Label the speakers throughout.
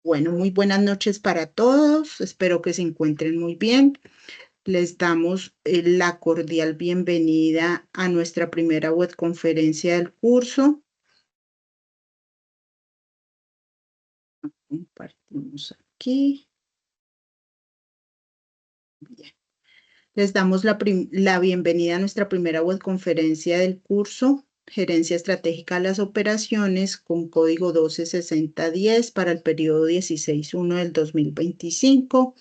Speaker 1: Bueno, muy buenas noches para todos. Espero que se encuentren muy bien. Les damos la cordial bienvenida a nuestra primera webconferencia del curso. Compartimos aquí. Bien. Les damos la bienvenida a nuestra primera webconferencia del curso Gerencia Estratégica de las Operaciones con código 126010 para el periodo 16/1 del 2025.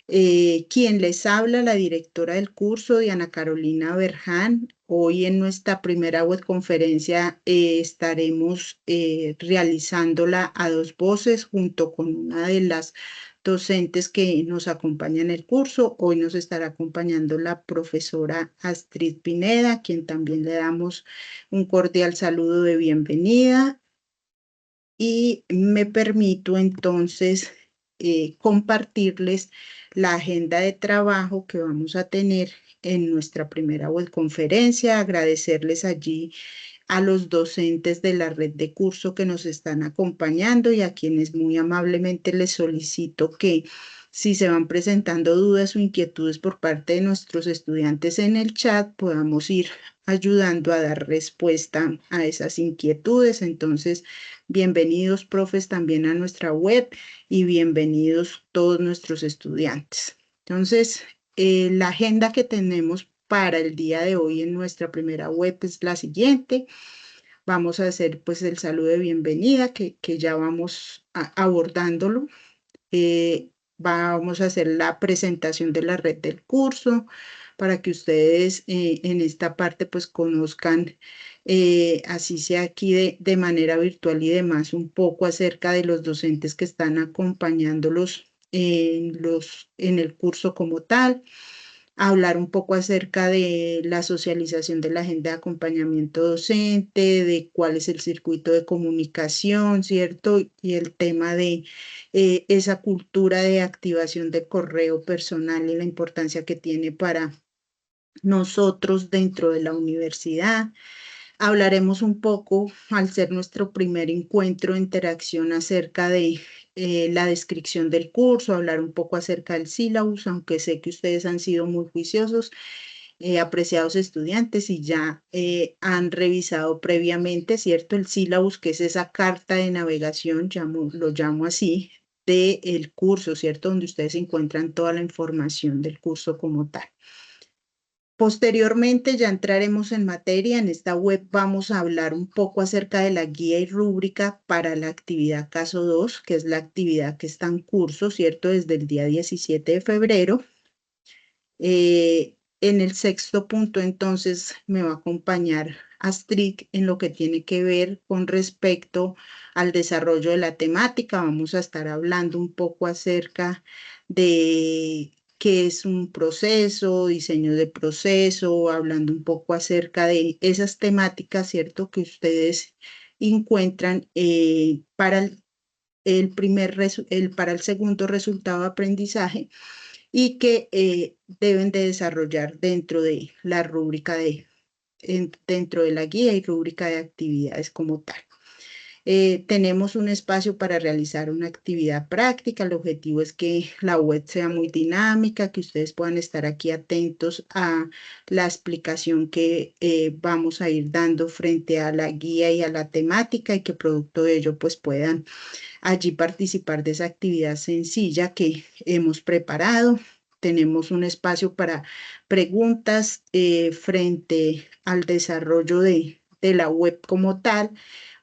Speaker 1: Quien les habla, la directora del curso, Diana Carolina Berján. Hoy en nuestra primera webconferencia estaremos realizándola a dos voces junto con una de las docentes que nos acompañan en el curso. Hoy nos estará acompañando la profesora Astrid Pineda, a quien también le damos un cordial saludo de bienvenida. Y me permito entonces compartirles la agenda de trabajo que vamos a tener en nuestra primera webconferencia, agradecerles allí a los docentes de la red de curso que nos están acompañando y a quienes muy amablemente les solicito que si se van presentando dudas o inquietudes por parte de nuestros estudiantes en el chat, podamos ir ayudando a dar respuesta a esas inquietudes. Entonces, bienvenidos, profes, también a nuestra web y bienvenidos todos nuestros estudiantes. Entonces, la agenda que tenemos para el día de hoy en nuestra primera web es la siguiente. Vamos a hacer pues el saludo de bienvenida que ya vamos abordándolo. Vamos a hacer la presentación de la red del curso para que ustedes en esta parte pues conozcan, así sea aquí de manera virtual y demás, un poco acerca de los docentes que están acompañándolos en el curso como tal, hablar un poco acerca de la socialización de la agenda de acompañamiento docente, de cuál es el circuito de comunicación, ¿cierto? Y el tema de esa cultura de activación de correo personal y la importancia que tiene para nosotros dentro de la universidad. Hablaremos un poco, al ser nuestro primer encuentro de interacción, acerca de la descripción del curso, hablar un poco acerca del sílabus, aunque sé que ustedes han sido muy juiciosos, apreciados estudiantes, y ya han revisado previamente, ¿cierto? El sílabus, que es esa carta de navegación, lo llamo así, del curso, ¿cierto? Donde ustedes encuentran toda la información del curso como tal. Posteriormente ya entraremos en materia. En esta web vamos a hablar un poco acerca de la guía y rúbrica para la actividad caso 2, que es la actividad que está en curso, ¿cierto? Desde el día 17 de febrero. En el sexto punto, entonces, me va a acompañar Astrid en lo que tiene que ver con respecto al desarrollo de la temática. Vamos a estar hablando un poco acerca de qué es un proceso, diseño de proceso, hablando un poco acerca de esas temáticas, ¿cierto?, que ustedes encuentran para para el segundo resultado de aprendizaje y que deben de desarrollar dentro de la rúbrica dentro de la guía y rúbrica de actividades como tal. Tenemos un espacio para realizar una actividad práctica. El objetivo es que la web sea muy dinámica, que ustedes puedan estar aquí atentos a la explicación que vamos a ir dando frente a la guía y a la temática, y que producto de ello pues puedan allí participar de esa actividad sencilla que hemos preparado. Tenemos un espacio para preguntas frente al desarrollo de la web como tal,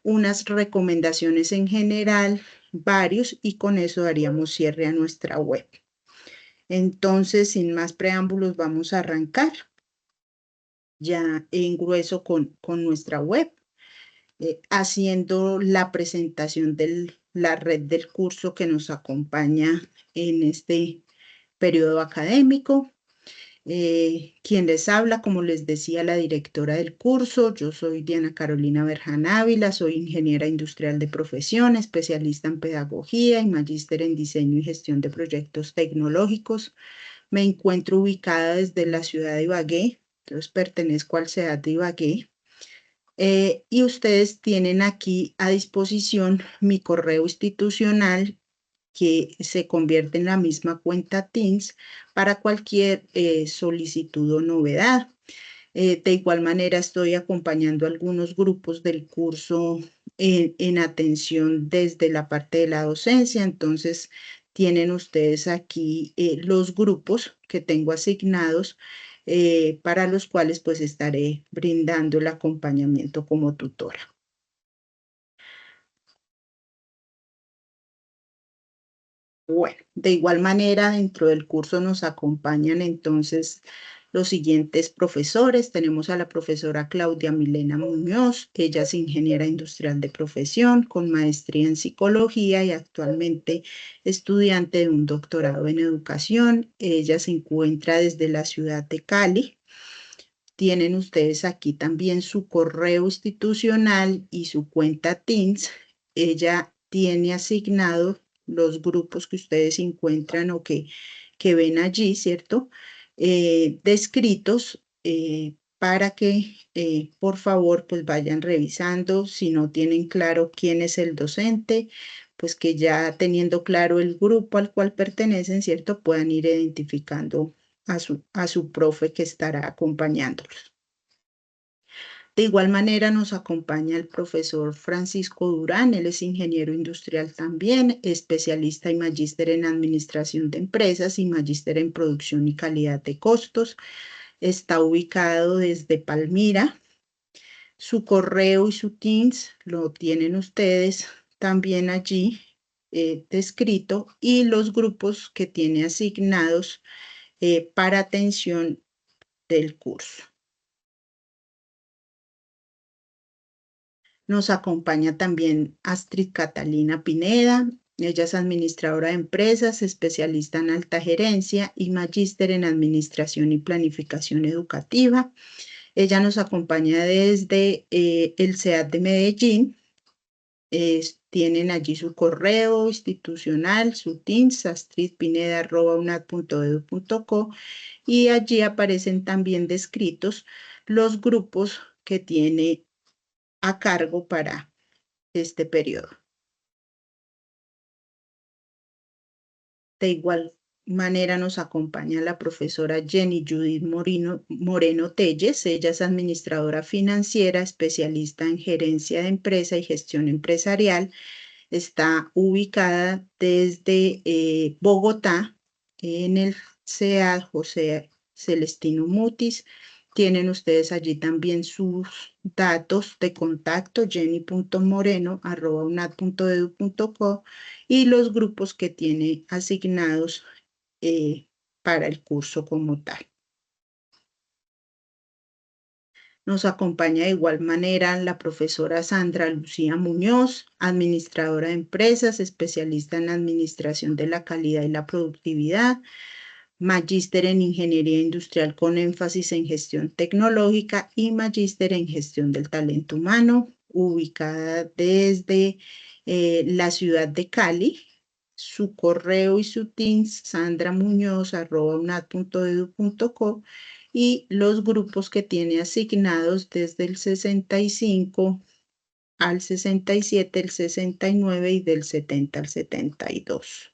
Speaker 1: unas recomendaciones en general, varios, y con eso daríamos cierre a nuestra web. Entonces, sin más preámbulos, vamos a arrancar ya en grueso con nuestra web, haciendo la presentación de la red del curso que nos acompaña en este periodo académico. Quien les habla, como les decía, la directora del curso. Yo soy Diana Carolina Berján Ávila, soy ingeniera industrial de profesión, especialista en pedagogía y magíster en diseño y gestión de proyectos tecnológicos. Me encuentro ubicada desde la ciudad de Ibagué, entonces pertenezco al CEAT de Ibagué. Y ustedes tienen aquí a disposición mi correo institucional que se convierte en la misma cuenta Teams para cualquier solicitud o novedad. De igual manera, estoy acompañando algunos grupos del curso en atención desde la parte de la docencia. Entonces, tienen ustedes aquí los grupos que tengo asignados para los cuales pues estaré brindando el acompañamiento como tutora. Bueno, de igual manera, dentro del curso nos acompañan entonces los siguientes profesores. Tenemos a la profesora Claudia Milena Muñoz. Ella es ingeniera industrial de profesión con maestría en psicología y actualmente estudiante de un doctorado en educación. Ella se encuentra desde la ciudad de Cali. Tienen ustedes aquí también su correo institucional y su cuenta Teams. Ella tiene asignado los grupos que ustedes encuentran o que ven allí, ¿cierto? Descritos para que, por favor, pues vayan revisando. Si no tienen claro quién es el docente, pues que ya teniendo claro el grupo al cual pertenecen, ¿cierto? Puedan ir identificando a su profe que estará acompañándolos. De igual manera nos acompaña el profesor Francisco Durán. Él es ingeniero industrial también, especialista y magíster en administración de empresas y magíster en producción y calidad de costos. Está ubicado desde Palmira. Su correo y su Teams lo tienen ustedes también allí descrito, y los grupos que tiene asignados para atención del curso. Nos acompaña también Astrid Catalina Pineda. Ella es administradora de empresas, especialista en alta gerencia y magíster en administración y planificación educativa. Ella nos acompaña desde el CEAT de Medellín. Tienen allí su correo institucional, su Teams, astridpineda@unad.edu.co, y allí aparecen también descritos los grupos que tiene a cargo para este periodo. De igual manera nos acompaña la profesora Jenny Judith Moreno Telles. Ella es administradora financiera, especialista en gerencia de empresa y gestión empresarial. Está ubicada desde Bogotá, en el CEA José Celestino Mutis. Tienen ustedes allí también sus datos de contacto, jenny.moreno@unad.edu.co, y los grupos que tiene asignados para el curso como tal. Nos acompaña de igual manera la profesora Sandra Lucía Muñoz, administradora de empresas, especialista en administración de la calidad y la productividad, magíster en ingeniería industrial con énfasis en gestión tecnológica y magíster en gestión del talento humano, ubicada desde la ciudad de Cali. Su correo y su Teams, sandramuñoz@unad.edu.co, y los grupos que tiene asignados desde el 65 al 67, el 69 y del 70 al 72.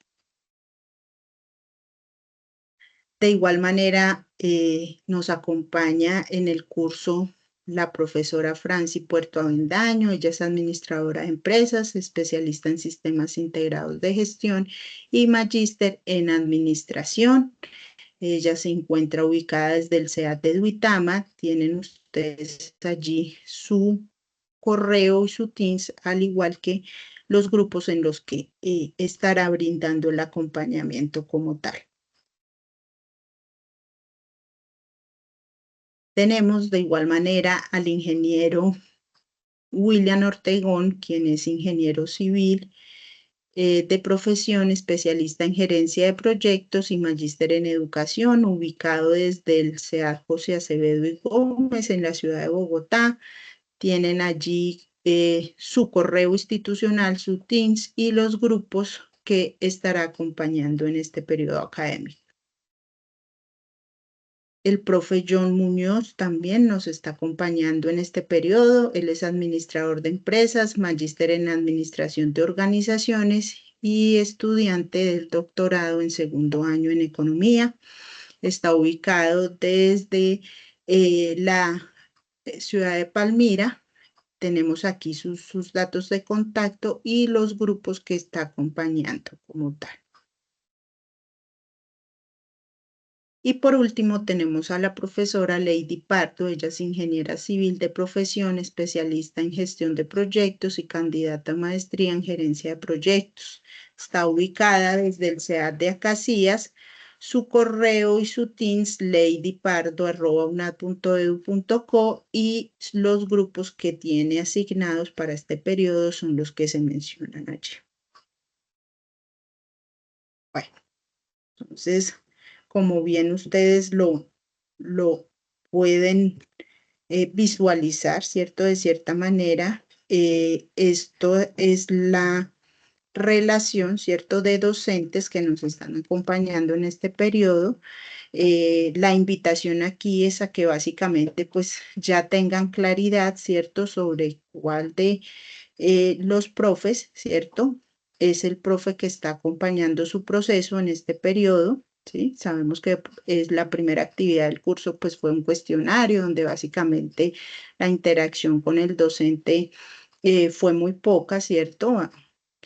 Speaker 1: De igual manera, nos acompaña en el curso la profesora Franci Puerto Avendaño. Ella es administradora de empresas, especialista en sistemas integrados de gestión y magíster en administración. Ella se encuentra ubicada desde el CEAT de Duitama. Tienen ustedes allí su correo y su Teams, al igual que los grupos en los que estará brindando el acompañamiento como tal. Tenemos de igual manera al ingeniero William Ortegón, quien es ingeniero civil de profesión, especialista en gerencia de proyectos y magíster en educación, ubicado desde el CEAD José Acevedo y Gómez en la ciudad de Bogotá. Tienen allí su correo institucional, su Teams y los grupos que estará acompañando en este periodo académico. El profe John Muñoz también nos está acompañando en este periodo. Él es administrador de empresas, magíster en administración de organizaciones y estudiante del doctorado en segundo año en economía. Está ubicado desde la ciudad de Palmira. Tenemos aquí sus datos de contacto y los grupos que está acompañando como tal. Y por último tenemos a la profesora Lady Pardo. Ella es ingeniera civil de profesión, especialista en gestión de proyectos y candidata a maestría en gerencia de proyectos. Está ubicada desde el CEAD de Acacías. Su correo y su Teams ladypardo@unad.edu.co, y los grupos que tiene asignados para este periodo son los que se mencionan allí. Bueno, entonces, como bien ustedes lo pueden visualizar, ¿cierto? De cierta manera, esto es la relación, ¿cierto? De docentes que nos están acompañando en este periodo. La invitación aquí es a que básicamente pues ya tengan claridad, ¿cierto? Sobre cuál de los profes, ¿cierto? Es el profe que está acompañando su proceso en este periodo, ¿sí? Sabemos que es la primera actividad del curso, pues fue un cuestionario donde básicamente la interacción con el docente fue muy poca, ¿cierto?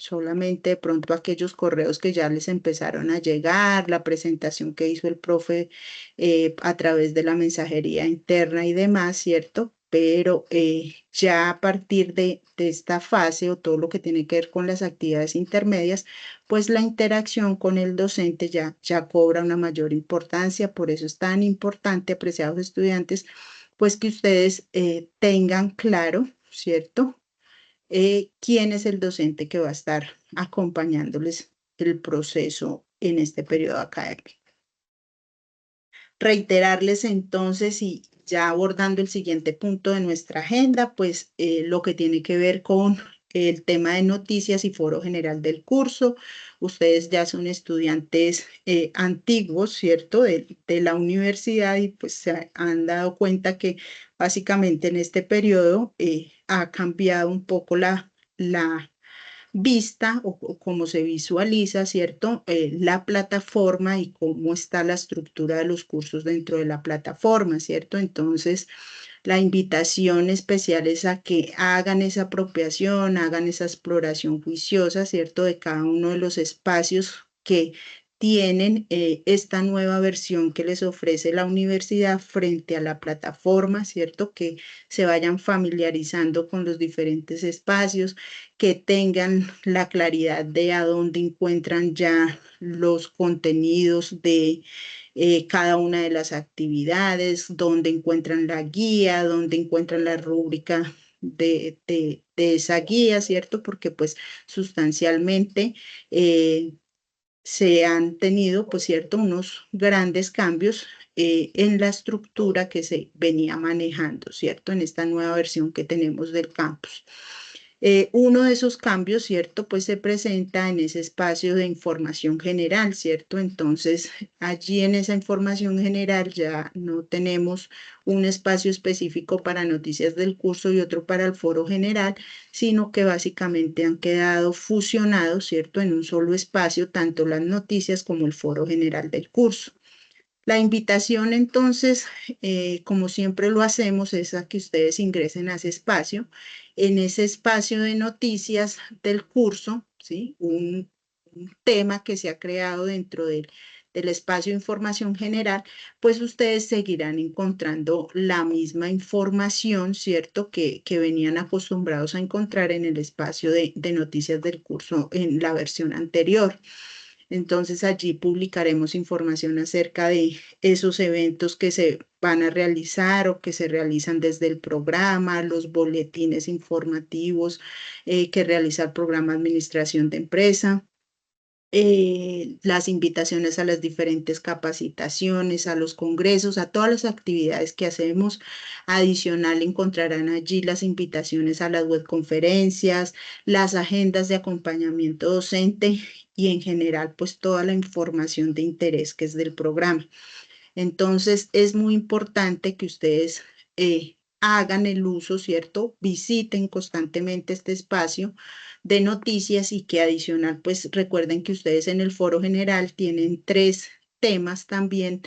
Speaker 1: Solamente de pronto aquellos correos que ya les empezaron a llegar, la presentación que hizo el profe a través de la mensajería interna y demás, ¿cierto? Pero ya a partir de esta fase, o todo lo que tiene que ver con las actividades intermedias, pues la interacción con el docente ya cobra una mayor importancia. Por eso es tan importante, apreciados estudiantes, pues que ustedes tengan claro, ¿cierto? Quién es el docente que va a estar acompañándoles el proceso en este periodo académico. Reiterarles entonces, y ya abordando el siguiente punto de nuestra agenda, pues lo que tiene que ver con el tema de noticias y foro general del curso. Ustedes ya son estudiantes antiguos, ¿cierto? De la universidad, y pues se han dado cuenta que básicamente en este periodo ha cambiado un poco la vista o cómo se visualiza, ¿cierto? La plataforma y cómo está la estructura de los cursos dentro de la plataforma, ¿cierto? Entonces, la invitación especial es a que hagan esa apropiación, hagan esa exploración juiciosa, ¿cierto? De cada uno de los espacios que tienen esta nueva versión que les ofrece la universidad frente a la plataforma, ¿cierto? Que se vayan familiarizando con los diferentes espacios, que tengan la claridad de a dónde encuentran ya los contenidos de cada una de las actividades, dónde encuentran la guía, dónde encuentran la rúbrica de esa guía, ¿cierto? Porque pues sustancialmente se han tenido, pues cierto, unos grandes cambios en la estructura que se venía manejando, ¿cierto? En esta nueva versión que tenemos del campus. Uno de esos cambios, ¿cierto? Pues se presenta en ese espacio de información general, ¿cierto? Entonces, allí en esa información general ya no tenemos un espacio específico para noticias del curso y otro para el foro general, sino que básicamente han quedado fusionados, ¿cierto? En un solo espacio, tanto las noticias como el foro general del curso. La invitación entonces, como siempre lo hacemos, es a que ustedes ingresen a ese espacio. En ese espacio de noticias del curso, ¿sí? Un tema que se ha creado dentro del espacio de información general, pues ustedes seguirán encontrando la misma información, ¿cierto? Que venían acostumbrados a encontrar en el espacio de noticias del curso en la versión anterior. Entonces allí publicaremos información acerca de esos eventos que se van a realizar o que se realizan desde el programa, los boletines informativos que realiza el programa Administración de Empresa, las invitaciones a las diferentes capacitaciones, a los congresos, a todas las actividades que hacemos. Adicional, encontrarán allí las invitaciones a las webconferencias, las agendas de acompañamiento docente y en general, pues toda la información de interés que es del programa. Entonces, es muy importante que ustedes hagan el uso, ¿cierto? Visiten constantemente este espacio de noticias y que adicional, pues recuerden que ustedes en el foro general tienen 3 temas también,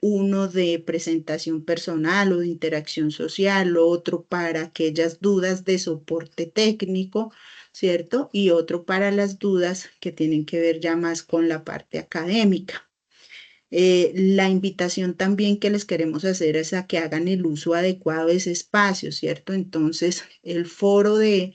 Speaker 1: uno de presentación personal o de interacción social, otro para aquellas dudas de soporte técnico, ¿cierto? Y otro para las dudas que tienen que ver ya más con la parte académica. La invitación también que les queremos hacer es a que hagan el uso adecuado de ese espacio, ¿cierto? Entonces, el foro de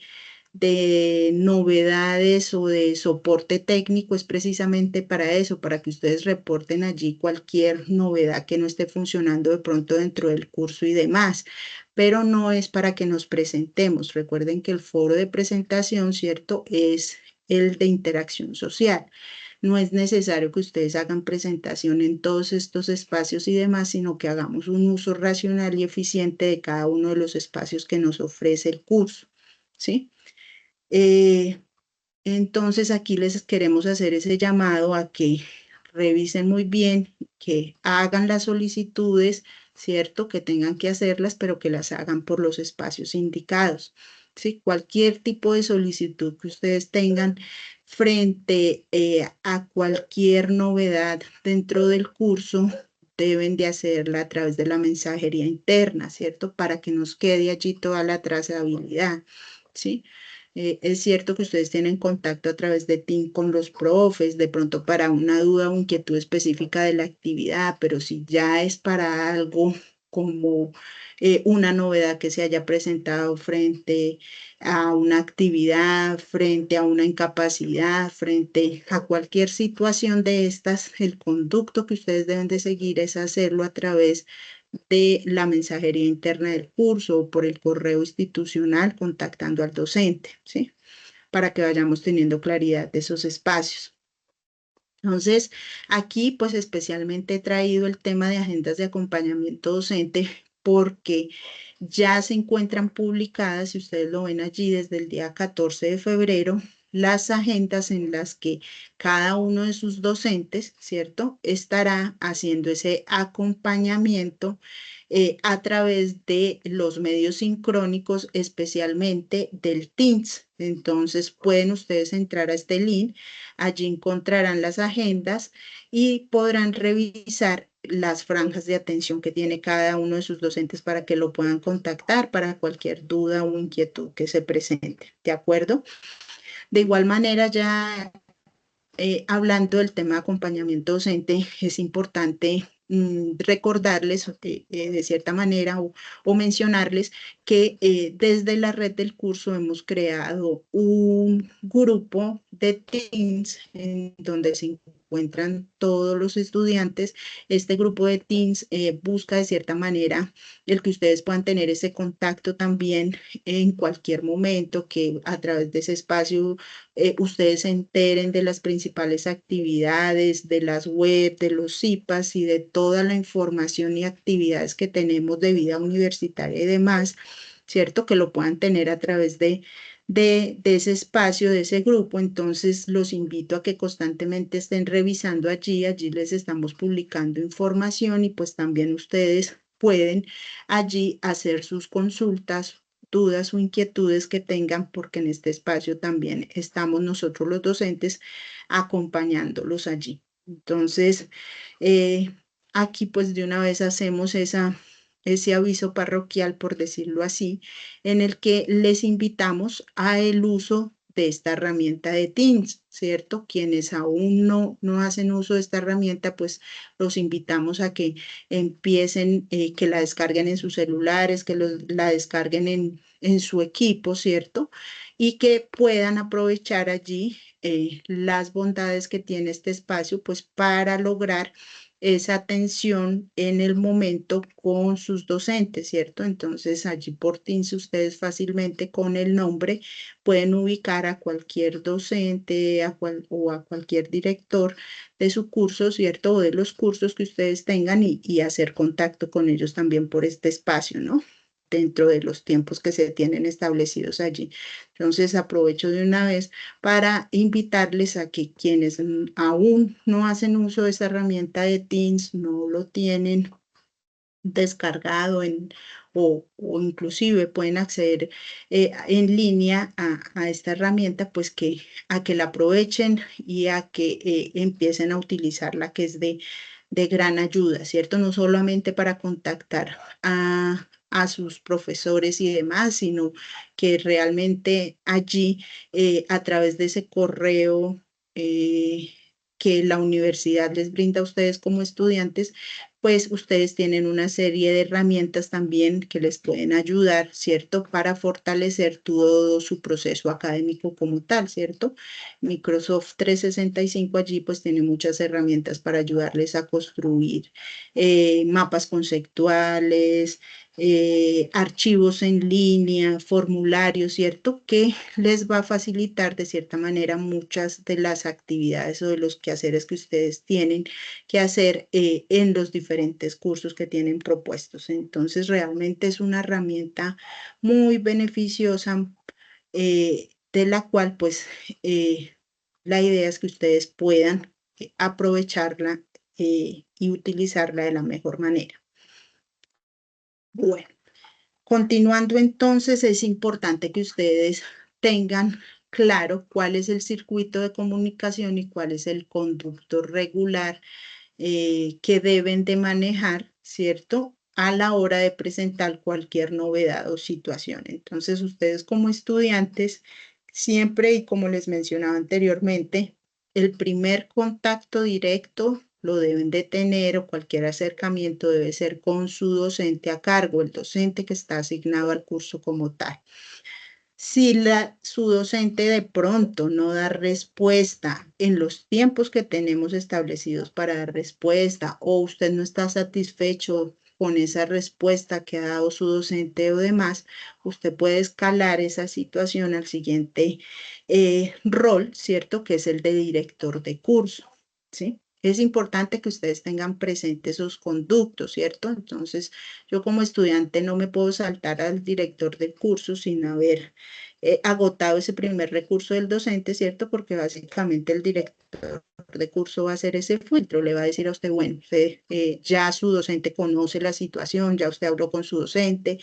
Speaker 1: novedades o de soporte técnico es precisamente para eso, para que ustedes reporten allí cualquier novedad que no esté funcionando de pronto dentro del curso y demás, pero no es para que nos presentemos. Recuerden que el foro de presentación, ¿cierto? Es el de interacción social. No es necesario que ustedes hagan presentación en todos estos espacios y demás, sino que hagamos un uso racional y eficiente de cada uno de los espacios que nos ofrece el curso, ¿sí? Eh, entonces aquí les queremos hacer ese llamado a que revisen muy bien, que hagan las solicitudes, ¿cierto? Que tengan que hacerlas, pero que las hagan por los espacios indicados, ¿sí? Cualquier tipo de solicitud que ustedes tengan frente a cualquier novedad dentro del curso, deben de hacerla a través de la mensajería interna, ¿cierto? Para que nos quede allí toda la trazabilidad, ¿sí? Es cierto que ustedes tienen contacto a través de Team con los profes, de pronto para una duda o inquietud específica de la actividad, pero si ya es para algo como una novedad que se haya presentado frente a una actividad, frente a una incapacidad, frente a cualquier situación de estas, el conducto que ustedes deben de seguir es hacerlo a través de la mensajería interna del curso o por el correo institucional contactando al docente, ¿sí? Para que vayamos teniendo claridad de esos espacios. Entonces, aquí pues especialmente he traído el tema de agendas de acompañamiento docente porque ya se encuentran publicadas, si ustedes lo ven allí desde el día 14 de febrero, las agendas en las que cada uno de sus docentes, ¿cierto?, estará haciendo ese acompañamiento a través de los medios sincrónicos, especialmente del Teams. Entonces, pueden ustedes entrar a este link. Allí encontrarán las agendas y podrán revisar las franjas de atención que tiene cada uno de sus docentes para que lo puedan contactar para cualquier duda o inquietud que se presente. ¿De acuerdo? De igual manera, ya hablando del tema de acompañamiento docente, es importante recordarles de cierta manera o mencionarles que desde la red del curso hemos creado un grupo de Teams en donde se encuentran todos los estudiantes. Este grupo de Teams busca de cierta manera el que ustedes puedan tener ese contacto también en cualquier momento, que a través de ese espacio ustedes se enteren de las principales actividades, de las web, de los CIPAS y de toda la información y actividades que tenemos de vida universitaria y demás, ¿cierto? Que lo puedan tener a través de ese espacio, de ese grupo. Entonces, los invito a que constantemente estén revisando allí les estamos publicando información y pues también ustedes pueden allí hacer sus consultas, dudas o inquietudes que tengan, porque en este espacio también estamos nosotros los docentes acompañándolos allí. Entonces, eh, aquí pues de una vez hacemos ese aviso parroquial, por decirlo así, en el que les invitamos a el uso de esta herramienta de Teams, ¿cierto? Quienes aún no hacen uso de esta herramienta, pues los invitamos a que empiecen, que la descarguen en sus celulares, que la descarguen en su equipo, ¿cierto? Y que puedan aprovechar allí las bondades que tiene este espacio, pues para lograr esa atención en el momento con sus docentes, ¿cierto? Entonces allí por Teams ustedes fácilmente con el nombre pueden ubicar a cualquier docente o a cualquier director de su curso, ¿cierto? O de los cursos que ustedes tengan y hacer contacto con ellos también por este espacio, ¿no? Dentro de los tiempos que se tienen establecidos allí. Entonces aprovecho de una vez para invitarles a que quienes aún no hacen uso de esta herramienta de Teams, no lo tienen descargado o inclusive pueden acceder en línea a esta herramienta, pues a que la aprovechen y a que empiecen a utilizarla, que es de gran ayuda, ¿cierto? No solamente para contactar a sus profesores y demás, sino que realmente allí, a través de ese correo que la universidad les brinda a ustedes como estudiantes, pues ustedes tienen una serie de herramientas también que les pueden ayudar, ¿cierto? Para fortalecer todo su proceso académico como tal, ¿cierto? Microsoft 365 allí pues tiene muchas herramientas para ayudarles a construir mapas conceptuales, archivos en línea, formularios, ¿cierto? Que les va a facilitar de cierta manera muchas de las actividades o de los quehaceres que ustedes tienen que hacer en los diferentes cursos que tienen propuestos. Entonces, realmente es una herramienta muy beneficiosa, de la cual, pues, la idea es que ustedes puedan aprovecharla y utilizarla de la mejor manera. Bueno, continuando entonces, es importante que ustedes tengan claro cuál es el circuito de comunicación y cuál es el conducto regular que deben de manejar, ¿cierto? A la hora de presentar cualquier novedad o situación. Entonces, ustedes como estudiantes, siempre y como les mencionaba anteriormente, el primer contacto directo lo deben de tener o cualquier acercamiento debe ser con su docente a cargo, el docente que está asignado al curso como tal. Si su docente de pronto no da respuesta en los tiempos que tenemos establecidos para dar respuesta o usted no está satisfecho con esa respuesta que ha dado su docente o demás, usted puede escalar esa situación al siguiente rol, ¿cierto? Que es el de director de curso, ¿sí? Es importante que ustedes tengan presentes esos conductos, ¿cierto? Entonces, yo como estudiante no me puedo saltar al director de curso sin haber agotado ese primer recurso del docente, ¿cierto? Porque básicamente el director de curso va a hacer ese filtro, le va a decir a usted, bueno, usted, ya su docente conoce la situación, ya usted habló con su docente,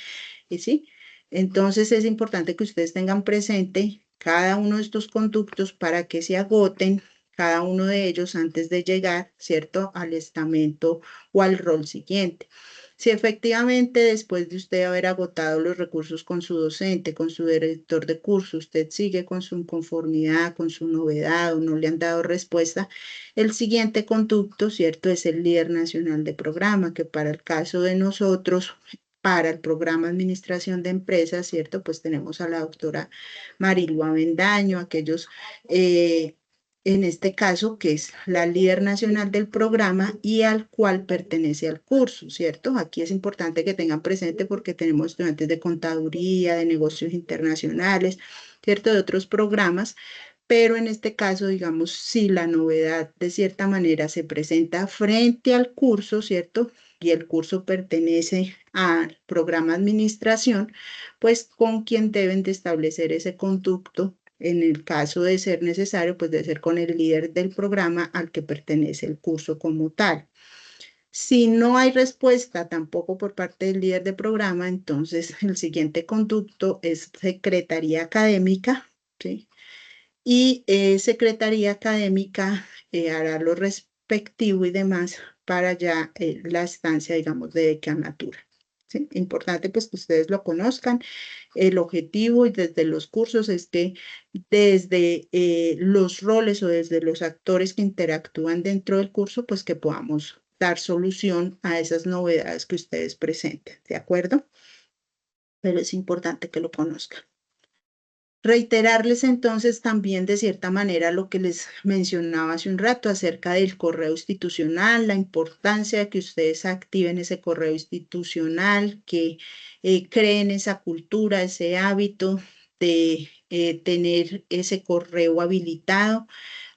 Speaker 1: ¿y sí? Entonces es importante que ustedes tengan presente cada uno de estos conductos para que se agoten cada uno de ellos antes de llegar, ¿cierto?, al estamento o al rol siguiente. Si efectivamente después de usted haber agotado los recursos con su docente, con su director de curso, usted sigue con su inconformidad, con su novedad o no le han dado respuesta, el siguiente conducto, ¿cierto?, es el líder nacional de programa, que para el caso de nosotros, para el programa Administración de Empresas, ¿cierto? Pues tenemos a la doctora Marilu Avendaño, aquellos en este caso, que es la líder nacional del programa y al cual pertenece al curso, ¿cierto? Aquí es importante que tengan presente porque tenemos estudiantes de contaduría, de negocios internacionales, ¿cierto? De otros programas, pero en este caso, digamos, si la novedad de cierta manera se presenta frente al curso, ¿cierto? Y el curso pertenece al programa administración, pues con quien deben de establecer ese conducto en el caso de ser necesario, pues de ser con el líder del programa al que pertenece el curso como tal. Si no hay respuesta tampoco por parte del líder de programa, entonces el siguiente conducto es secretaría académica, ¿sí? Y secretaría académica hará lo respectivo y demás para ya la estancia, digamos, de decanatura. ¿Sí? Importante pues que ustedes lo conozcan. El objetivo y desde los cursos es que desde los roles o desde los actores que interactúan dentro del curso, pues que podamos dar solución a esas novedades que ustedes presenten, ¿de acuerdo? Pero es importante que lo conozcan. Reiterarles entonces también de cierta manera lo que les mencionaba hace un rato acerca del correo institucional, la importancia de que ustedes activen ese correo institucional, que creen esa cultura, ese hábito de tener ese correo habilitado.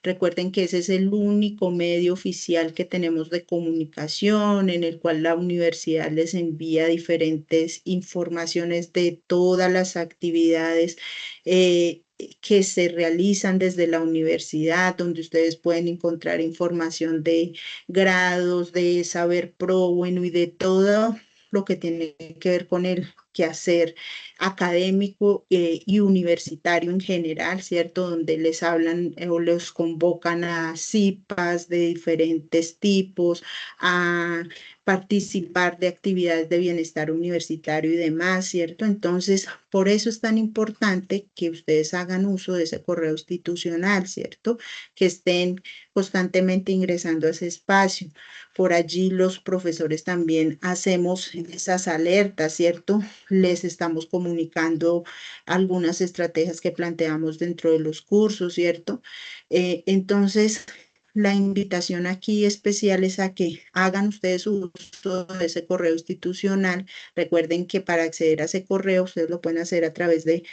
Speaker 1: Recuerden que ese es el único medio oficial que tenemos de comunicación en el cual la universidad les envía diferentes informaciones de todas las actividades que se realizan desde la universidad, donde ustedes pueden encontrar información de grados, de saber pro, bueno, y de todo lo que tiene que ver con el quehacer académico y universitario en general, ¿cierto? Donde les hablan o los convocan a CIPAs de diferentes tipos, a participar de actividades de bienestar universitario y demás, ¿cierto? Entonces, por eso es tan importante que ustedes hagan uso de ese correo institucional, ¿cierto? Que estén constantemente ingresando a ese espacio. Por allí los profesores también hacemos esas alertas, ¿cierto? Les estamos comunicando algunas estrategias que planteamos dentro de los cursos, ¿cierto? Entonces, la invitación aquí especial es a que hagan ustedes uso de ese correo institucional. Recuerden que para acceder a ese correo ustedes lo pueden hacer a través de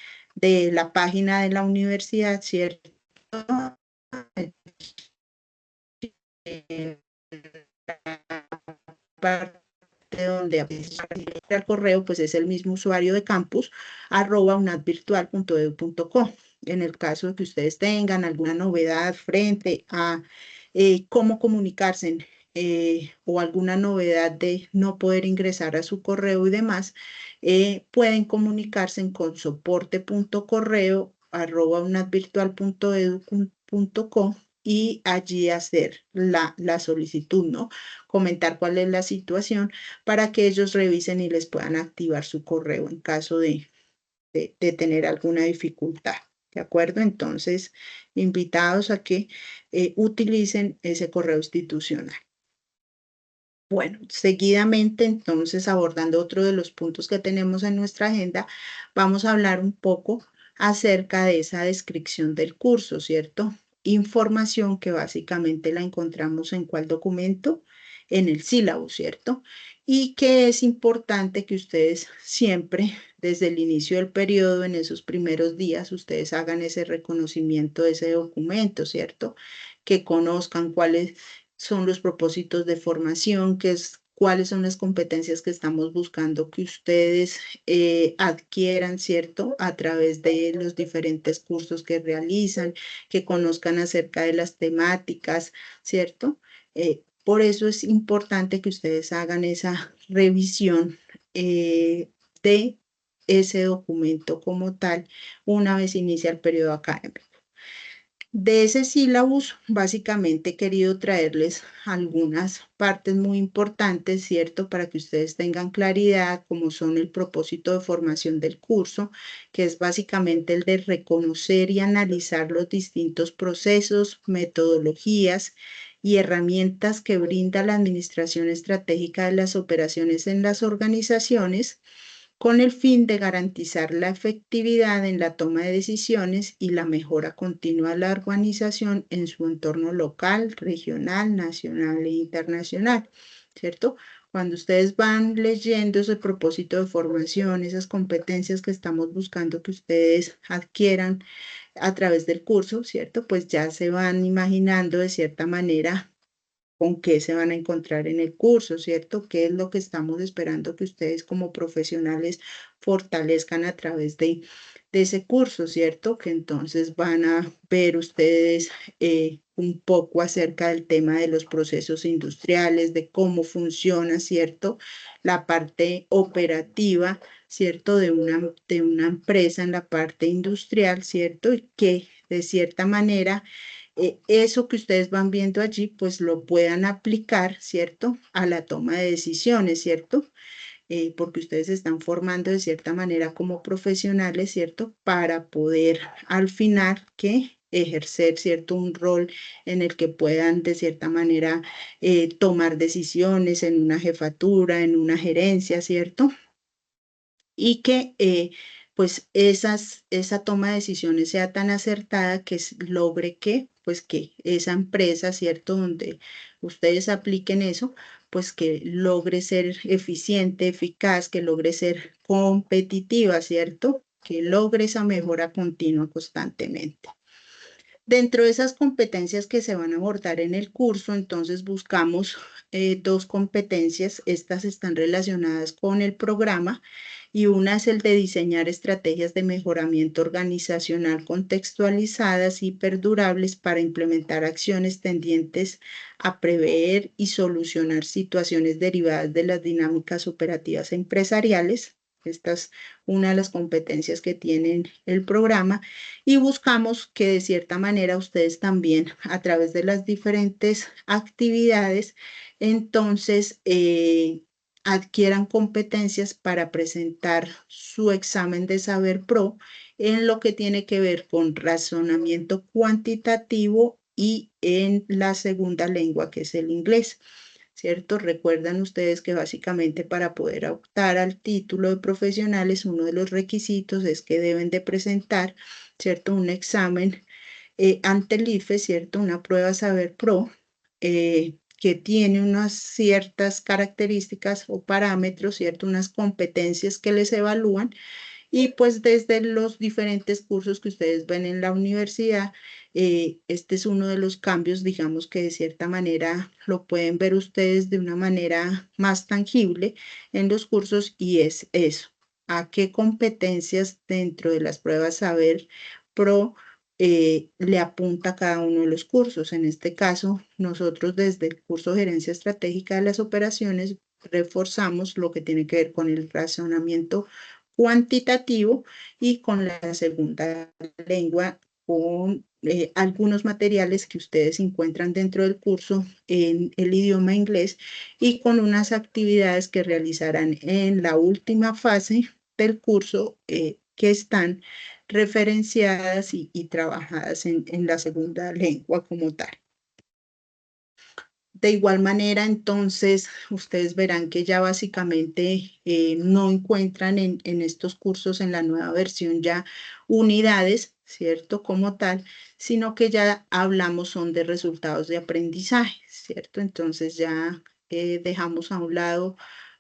Speaker 1: la página de la universidad, ¿cierto? Parte donde aparece el correo, pues es el mismo usuario de campus, @unadvirtual.edu.co. En el caso de que ustedes tengan alguna novedad frente a cómo comunicarse o alguna novedad de no poder ingresar a su correo y demás, pueden comunicarse con soporte.correo@unadvirtual.edu.co y allí hacer la solicitud, ¿no? Comentar cuál es la situación para que ellos revisen y les puedan activar su correo en caso de tener alguna dificultad. ¿De acuerdo? Entonces, invitados a que utilicen ese correo institucional. Bueno, seguidamente, entonces, abordando otro de los puntos que tenemos en nuestra agenda, vamos a hablar un poco acerca de esa descripción del curso, ¿cierto? Información que básicamente la encontramos en cuál documento, en el sílabo, ¿cierto? Y que es importante que ustedes siempre, desde el inicio del periodo, en esos primeros días, ustedes hagan ese reconocimiento de ese documento, ¿cierto? Que conozcan cuáles son los propósitos de formación, cuáles son las competencias que estamos buscando que ustedes adquieran, ¿cierto? A través de los diferentes cursos que realizan, que conozcan acerca de las temáticas, ¿cierto? Por eso es importante que ustedes hagan esa revisión de ese documento como tal una vez inicia el periodo académico. De ese sílabus, básicamente he querido traerles algunas partes muy importantes, ¿cierto? Para que ustedes tengan claridad, como son el propósito de formación del curso, que es básicamente el de reconocer y analizar los distintos procesos, metodologías y herramientas que brinda la Administración Estratégica de las Operaciones en las organizaciones con el fin de garantizar la efectividad en la toma de decisiones y la mejora continua de la organización en su entorno local, regional, nacional e internacional, ¿cierto? Cuando ustedes van leyendo ese propósito de formación, esas competencias que estamos buscando que ustedes adquieran a través del curso, ¿cierto? Pues ya se van imaginando de cierta manera con qué se van a encontrar en el curso, ¿cierto? ¿Qué es lo que estamos esperando que ustedes como profesionales fortalezcan a través de ese curso, ¿cierto? Que entonces van a ver ustedes un poco acerca del tema de los procesos industriales, de cómo funciona, ¿cierto? La parte operativa, ¿cierto? De una empresa en la parte industrial, ¿cierto? Y que de cierta manera eso que ustedes van viendo allí, pues lo puedan aplicar, ¿cierto? A la toma de decisiones, ¿cierto? Porque ustedes se están formando de cierta manera como profesionales, ¿cierto? Para poder al final que ejercer, ¿cierto? Un rol en el que puedan de cierta manera tomar decisiones en una jefatura, en una gerencia, ¿cierto? Y que pues esa toma de decisiones sea tan acertada que logre que pues que esa empresa, ¿cierto? Donde ustedes apliquen eso, pues que logre ser eficiente, eficaz, que logre ser competitiva, ¿cierto? Que logre esa mejora continua constantemente. Dentro de esas competencias que se van a abordar en el curso, entonces buscamos dos competencias. Estas están relacionadas con el programa y una es el de diseñar estrategias de mejoramiento organizacional contextualizadas y perdurables para implementar acciones tendientes a prever y solucionar situaciones derivadas de las dinámicas operativas empresariales. Esta es una de las competencias que tiene el programa y buscamos que de cierta manera ustedes también a través de las diferentes actividades entonces adquieran competencias para presentar su examen de Saber Pro en lo que tiene que ver con razonamiento cuantitativo y en la segunda lengua, que es el inglés. ¿Cierto? Recuerdan ustedes que básicamente para poder optar al título de profesionales, uno de los requisitos es que deben de presentar, ¿cierto? Un examen ante el IFE, ¿cierto? Una prueba Saber Pro que tiene unas ciertas características o parámetros, ¿cierto? Unas competencias que les evalúan y pues desde los diferentes cursos que ustedes ven en la universidad, este es uno de los cambios, digamos que de cierta manera lo pueden ver ustedes de una manera más tangible en los cursos y es eso, a qué competencias dentro de las pruebas Saber Pro le apunta cada uno de los cursos. En este caso, nosotros desde el curso Gerencia Estratégica de las Operaciones reforzamos lo que tiene que ver con el razonamiento cuantitativo y con la segunda lengua con algunos materiales que ustedes encuentran dentro del curso en el idioma inglés y con unas actividades que realizarán en la última fase del curso que están referenciadas y trabajadas en la segunda lengua como tal. De igual manera, entonces, ustedes verán que ya básicamente no encuentran en estos cursos, en la nueva versión, ya unidades, ¿cierto? Como tal, sino que ya hablamos son de resultados de aprendizaje, ¿cierto? Entonces ya dejamos a un lado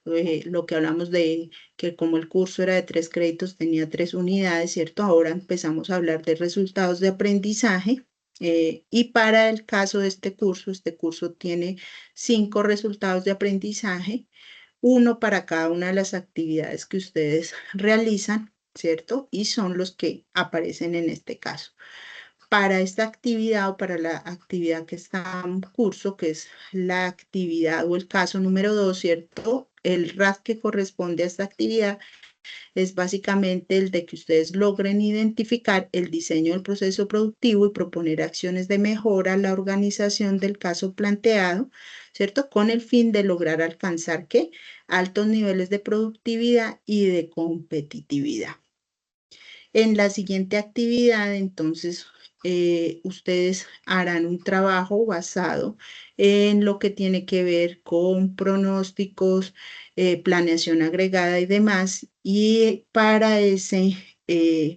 Speaker 1: lo que hablamos de que como el curso era de 3 créditos, tenía 3 unidades, ¿cierto? Ahora empezamos a hablar de resultados de aprendizaje. Y para el caso de este curso tiene 5 resultados de aprendizaje, uno para cada una de las actividades que ustedes realizan, ¿cierto? Y son los que aparecen en este caso. Para esta actividad o para la actividad que está en curso, que es la actividad o el caso número 2, ¿cierto? El RAD que corresponde a esta actividad es básicamente el de que ustedes logren identificar el diseño del proceso productivo y proponer acciones de mejora a la organización del caso planteado, ¿cierto? Con el fin de lograr alcanzar, ¿qué? Altos niveles de productividad y de competitividad. En la siguiente actividad, entonces, ustedes harán un trabajo basado en lo que tiene que ver con pronósticos, planeación agregada y demás. Y para ese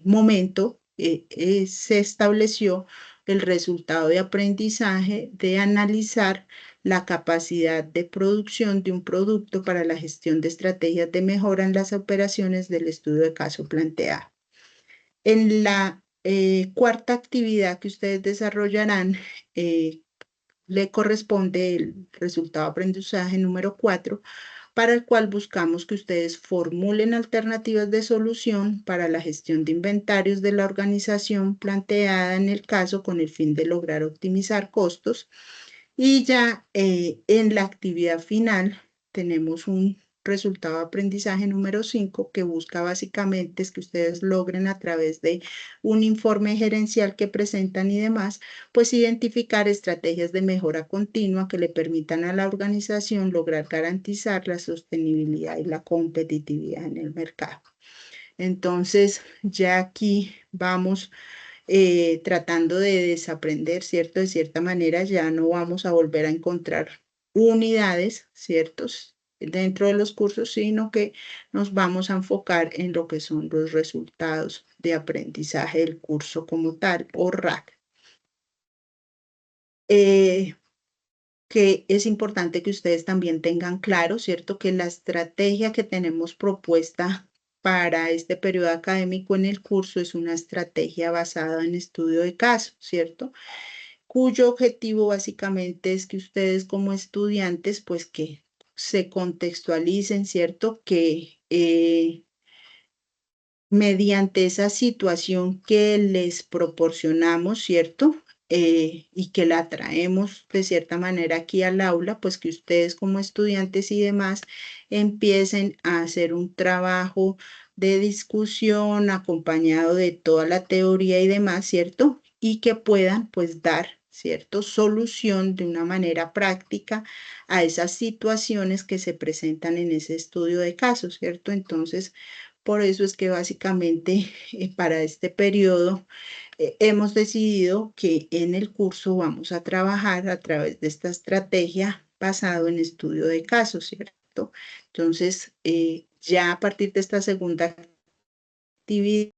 Speaker 1: momento se estableció el resultado de aprendizaje de analizar la capacidad de producción de un producto para la gestión de estrategias de mejora en las operaciones del estudio de caso planteado. En la cuarta actividad que ustedes desarrollarán, le corresponde el resultado de aprendizaje número 4, para el cual buscamos que ustedes formulen alternativas de solución para la gestión de inventarios de la organización planteada en el caso con el fin de lograr optimizar costos. Y ya en la actividad final tenemos un resultado de aprendizaje número 5 que busca básicamente es que ustedes logren a través de un informe gerencial que presentan y demás, pues identificar estrategias de mejora continua que le permitan a la organización lograr garantizar la sostenibilidad y la competitividad en el mercado. Entonces, ya aquí vamos tratando de desaprender, ¿cierto? De cierta manera ya no vamos a volver a encontrar unidades, ¿ciertos? Dentro de los cursos, sino que nos vamos a enfocar en lo que son los resultados de aprendizaje del curso como tal o RAC. Que es importante que ustedes también tengan claro, ¿cierto? Que la estrategia que tenemos propuesta para este periodo académico en el curso es una estrategia basada en estudio de caso, ¿cierto? Cuyo objetivo básicamente es que ustedes como estudiantes, pues que se contextualicen, ¿cierto? Que mediante esa situación que les proporcionamos, ¿cierto? Y que la traemos de cierta manera aquí al aula, pues que ustedes como estudiantes y demás empiecen a hacer un trabajo de discusión acompañado de toda la teoría y demás, ¿cierto? Y que puedan pues dar, ¿cierto? Solución de una manera práctica a esas situaciones que se presentan en ese estudio de casos, ¿cierto? Entonces, por eso es que básicamente para este periodo hemos decidido que en el curso vamos a trabajar a través de esta estrategia basado en estudio de casos, ¿cierto? Entonces, ya a partir de esta segunda actividad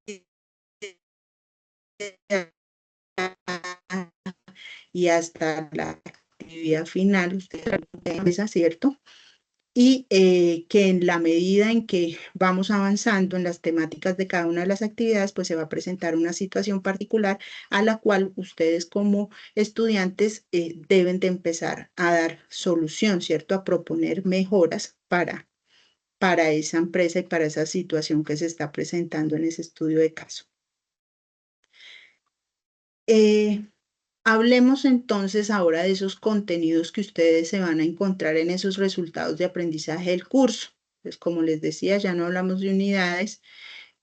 Speaker 1: y hasta la actividad final, ustedes empieza, ¿cierto? Y que en la medida en que vamos avanzando en las temáticas de cada una de las actividades, pues se va a presentar una situación particular a la cual ustedes como estudiantes deben de empezar a dar solución, ¿cierto? A proponer mejoras para esa empresa y para esa situación que se está presentando en ese estudio de caso. Eh, Hablemos entonces ahora de esos contenidos que ustedes se van a encontrar en esos resultados de aprendizaje del curso. Pues como les decía, ya no hablamos de unidades,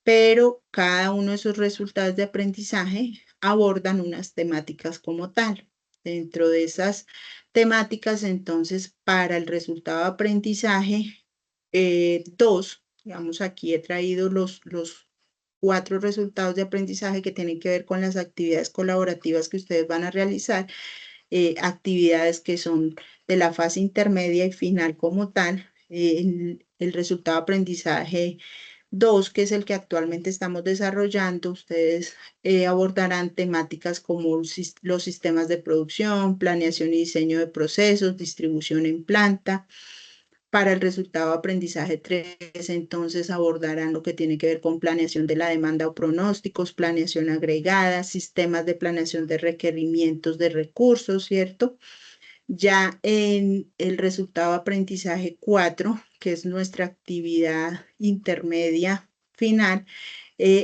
Speaker 1: pero cada uno de esos resultados de aprendizaje abordan unas temáticas como tal. Dentro de esas temáticas, entonces, para el resultado de aprendizaje, dos, digamos, aquí he traído los cuatro resultados de aprendizaje que tienen que ver con las actividades colaborativas que ustedes van a realizar, actividades que son de la fase intermedia y final como tal. El resultado de aprendizaje 2, que es el que actualmente estamos desarrollando, ustedes abordarán temáticas como los sistemas de producción, planeación y diseño de procesos, distribución en planta. Para el resultado de aprendizaje 3, entonces abordarán lo que tiene que ver con planeación de la demanda o pronósticos, planeación agregada, sistemas de planeación de requerimientos de recursos, ¿cierto? Ya en el resultado de aprendizaje 4, que es nuestra actividad intermedia final,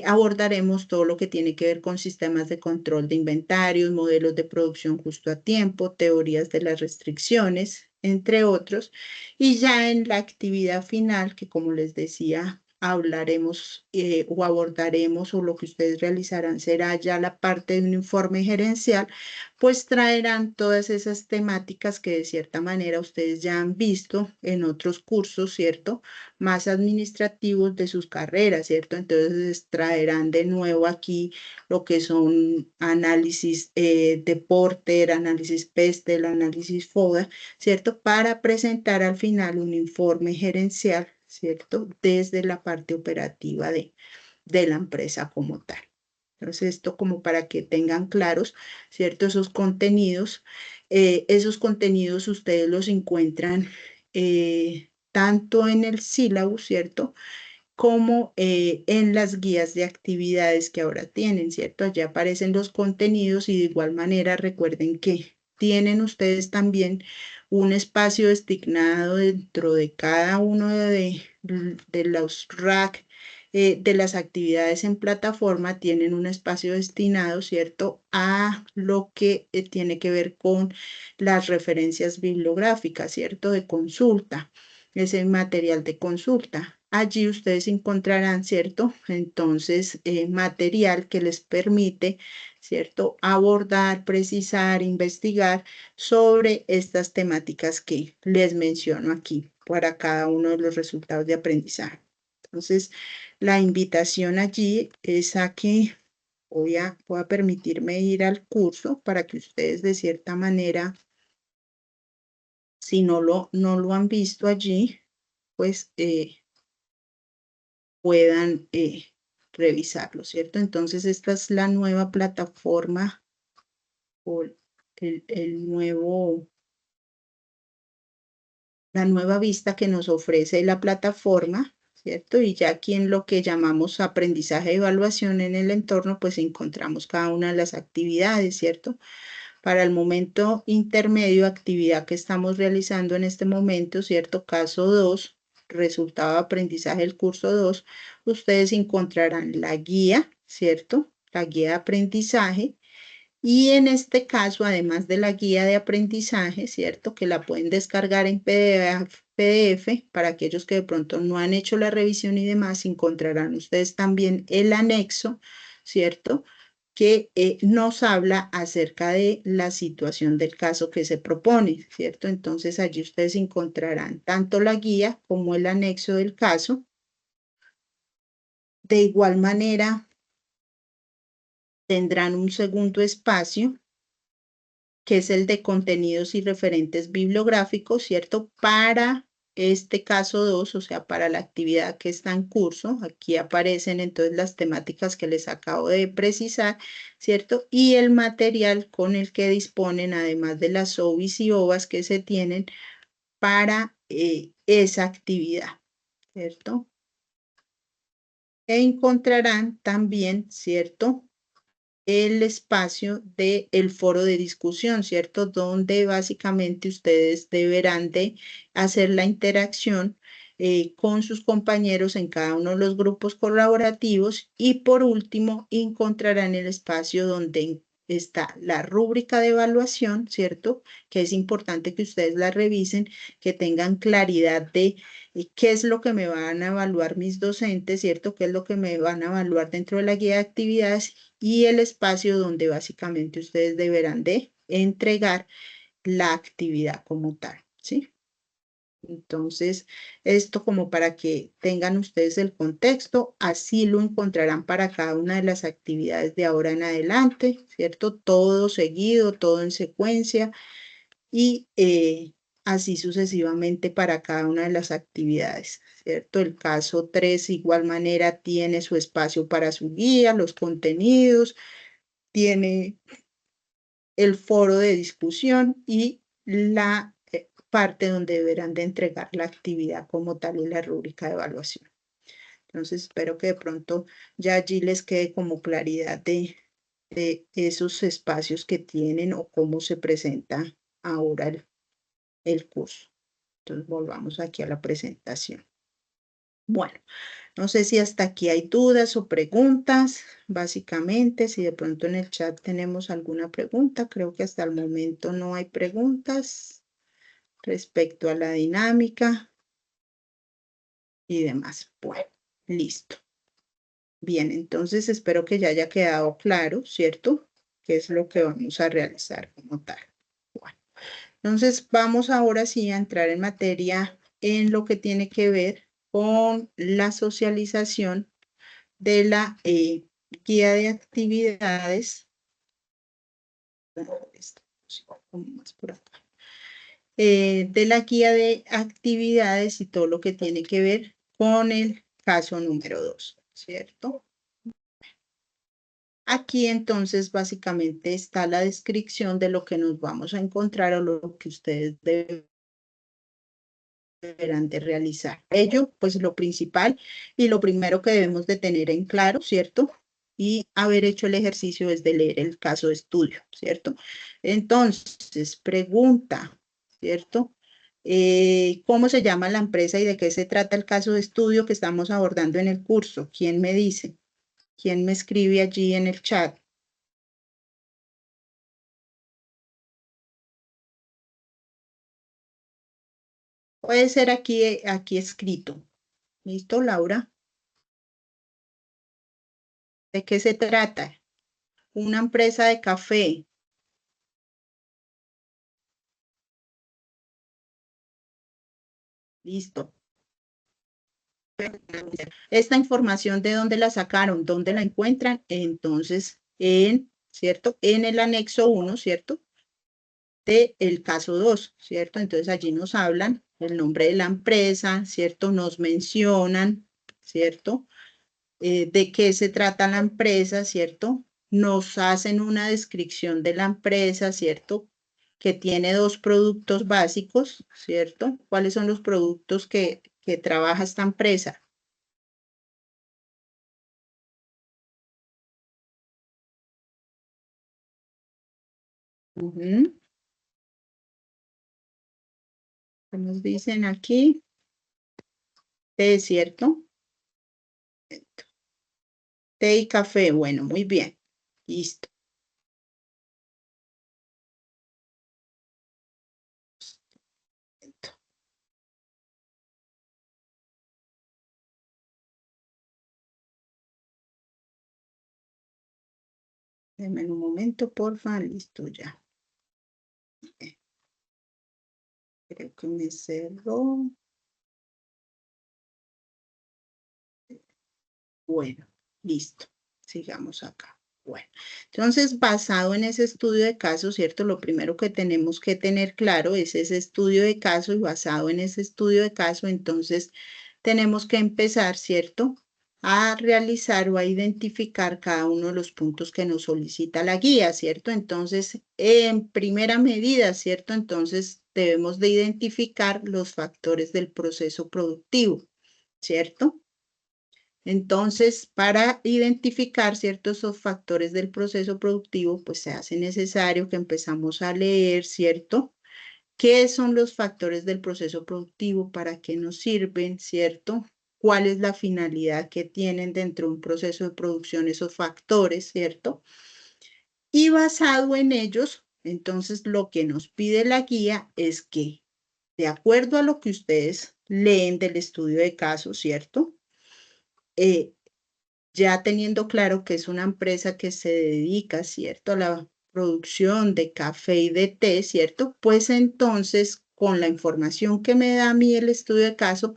Speaker 1: abordaremos todo lo que tiene que ver con sistemas de control de inventarios, modelos de producción justo a tiempo, teorías de las restricciones, entre otros. Y ya en la actividad final, que como les decía, hablaremos o abordaremos o lo que ustedes realizarán será ya la parte de un informe gerencial, pues traerán todas esas temáticas que de cierta manera ustedes ya han visto en otros cursos, ¿cierto? Más administrativos de sus carreras, ¿cierto? Entonces traerán de nuevo aquí lo que son análisis de Porter, análisis Pestel, análisis FODA, ¿cierto? Para presentar al final un informe gerencial, ¿cierto? Desde la parte operativa de la empresa como tal. Entonces, esto como para que tengan claros, ¿cierto? Esos contenidos ustedes los encuentran tanto en el sílabus, ¿cierto? Como en las guías de actividades que ahora tienen, ¿cierto? Allá aparecen los contenidos y de igual manera recuerden que tienen ustedes también un espacio designado dentro de cada uno de los rack de las actividades en plataforma, tienen un espacio destinado, ¿cierto? A lo que tiene que ver con las referencias bibliográficas, ¿cierto? De consulta, ese material de consulta. Allí ustedes encontrarán, ¿cierto? Entonces, material que les permite, ¿cierto? Abordar, precisar, investigar sobre estas temáticas que les menciono aquí para cada uno de los resultados de aprendizaje. Entonces, la invitación allí es a que voy a permitirme ir al curso para que ustedes de cierta manera, si no lo han visto allí, pues puedan revisarlo, ¿cierto? Entonces, esta es la nueva plataforma o el nuevo, la nueva vista que nos ofrece la plataforma, ¿cierto? Y ya aquí en lo que llamamos aprendizaje e evaluación en el entorno, pues encontramos cada una de las actividades, ¿cierto? Para el momento intermedio, actividad que estamos realizando en este momento, ¿cierto? Caso 2, resultado de aprendizaje del curso 2, ustedes encontrarán la guía, ¿cierto? La guía de aprendizaje. Y en este caso, además de la guía de aprendizaje, ¿cierto? Que la pueden descargar en PDF, para aquellos que de pronto no han hecho la revisión y demás, encontrarán ustedes también el anexo, ¿cierto? Que nos habla acerca de la situación del caso que se propone, ¿cierto? Entonces allí ustedes encontrarán tanto la guía como el anexo del caso. De igual manera, tendrán un segundo espacio que es el de contenidos y referentes bibliográficos, ¿cierto? Para este caso 2, o sea, para la actividad que está en curso. Aquí aparecen entonces las temáticas que les acabo de precisar, ¿cierto? Y el material con el que disponen, además de las OBIs y OVAs que se tienen para esa actividad, ¿cierto? E encontrarán también, ¿cierto? El espacio del foro de discusión, ¿cierto? Donde básicamente ustedes deberán de hacer la interacción con sus compañeros en cada uno de los grupos colaborativos. Y por último, encontrarán el espacio donde está la rúbrica de evaluación, ¿cierto? Que es importante que ustedes la revisen, que tengan claridad de qué es lo que me van a evaluar mis docentes, ¿cierto? ¿Qué es lo que me van a evaluar dentro de la guía de actividades? Y el espacio donde básicamente ustedes deberán de entregar la actividad como tal, ¿sí? Entonces, esto como para que tengan ustedes el contexto, así lo encontrarán para cada una de las actividades de ahora en adelante, ¿cierto? Todo seguido, todo en secuencia y así sucesivamente para cada una de las actividades, ¿cierto? El caso 3, igual manera, tiene su espacio para su guía, los contenidos, tiene el foro de discusión y la parte donde deberán de entregar la actividad como tal y la rúbrica de evaluación. Entonces, espero que de pronto ya allí les quede como claridad de esos espacios que tienen o cómo se presenta ahora el curso. Entonces, volvamos aquí a la presentación. Bueno, no sé si hasta aquí hay dudas o preguntas. Básicamente, si de pronto en el chat tenemos alguna pregunta, creo que hasta el momento no hay preguntas respecto a la dinámica y demás. Bueno, listo. Bien, entonces espero que ya haya quedado claro, ¿cierto? ¿Qué es lo que vamos a realizar como tal? Bueno, entonces vamos ahora sí a entrar en materia en lo que tiene que ver con la socialización de la guía de actividades. De la guía de actividades y todo lo que tiene que ver con el caso número 2, ¿cierto? Aquí entonces básicamente está la descripción de lo que nos vamos a encontrar o lo que ustedes deberán de realizar. Ello, pues lo principal y lo primero que debemos de tener en claro, ¿cierto? Y haber hecho el ejercicio es de leer el caso de estudio, ¿cierto? Entonces, pregunta, ¿cierto? ¿Cómo se llama la empresa y de qué se trata el caso de estudio que estamos abordando en el curso? ¿Quién me dice? ¿Quién me escribe allí en el chat? Puede ser aquí escrito. ¿Listo, Laura? ¿De qué se trata? Una empresa de café. Listo. Esta información, ¿de dónde la sacaron? ¿Dónde la encuentran? Entonces, ¿cierto? En el anexo 1, ¿cierto? De el caso 2, ¿cierto? Entonces allí nos hablan el nombre de la empresa, ¿cierto? Nos mencionan, ¿cierto? De qué se trata la empresa, ¿cierto? Nos hacen una descripción de la empresa, ¿cierto? Que tiene dos productos básicos, ¿cierto? ¿Cuáles son los productos que trabaja esta empresa? Ujú. ¿Qué nos dicen aquí? té, ¿cierto? Té y café, bueno, muy bien. Listo. Deme un momento, porfa. Listo, ya. Creo que me cerró. Bueno, listo. Sigamos acá. Bueno, entonces, basado en ese estudio de caso, ¿cierto? Lo primero que tenemos que tener claro es ese estudio de caso y basado en ese estudio de caso, entonces tenemos que empezar, ¿cierto? A realizar o a identificar cada uno de los puntos que nos solicita la guía, ¿cierto? Entonces, en primera medida, ¿cierto? Entonces, debemos de identificar los factores del proceso productivo, ¿cierto? Entonces, para identificar ciertos esos factores del proceso productivo, pues se hace necesario que empezamos a leer, ¿cierto? ¿Qué son los factores del proceso productivo? ¿Para qué nos sirven? ¿Cierto? ¿Cuál es la finalidad que tienen dentro de un proceso de producción esos factores? ¿Cierto? Y basado en ellos, entonces lo que nos pide la guía es que, de acuerdo a lo que ustedes leen del estudio de caso, ¿cierto? Ya teniendo claro que es una empresa que se dedica, ¿cierto?, a la producción de café y de té, ¿cierto? Pues entonces, con la información que me da a mí el estudio de caso,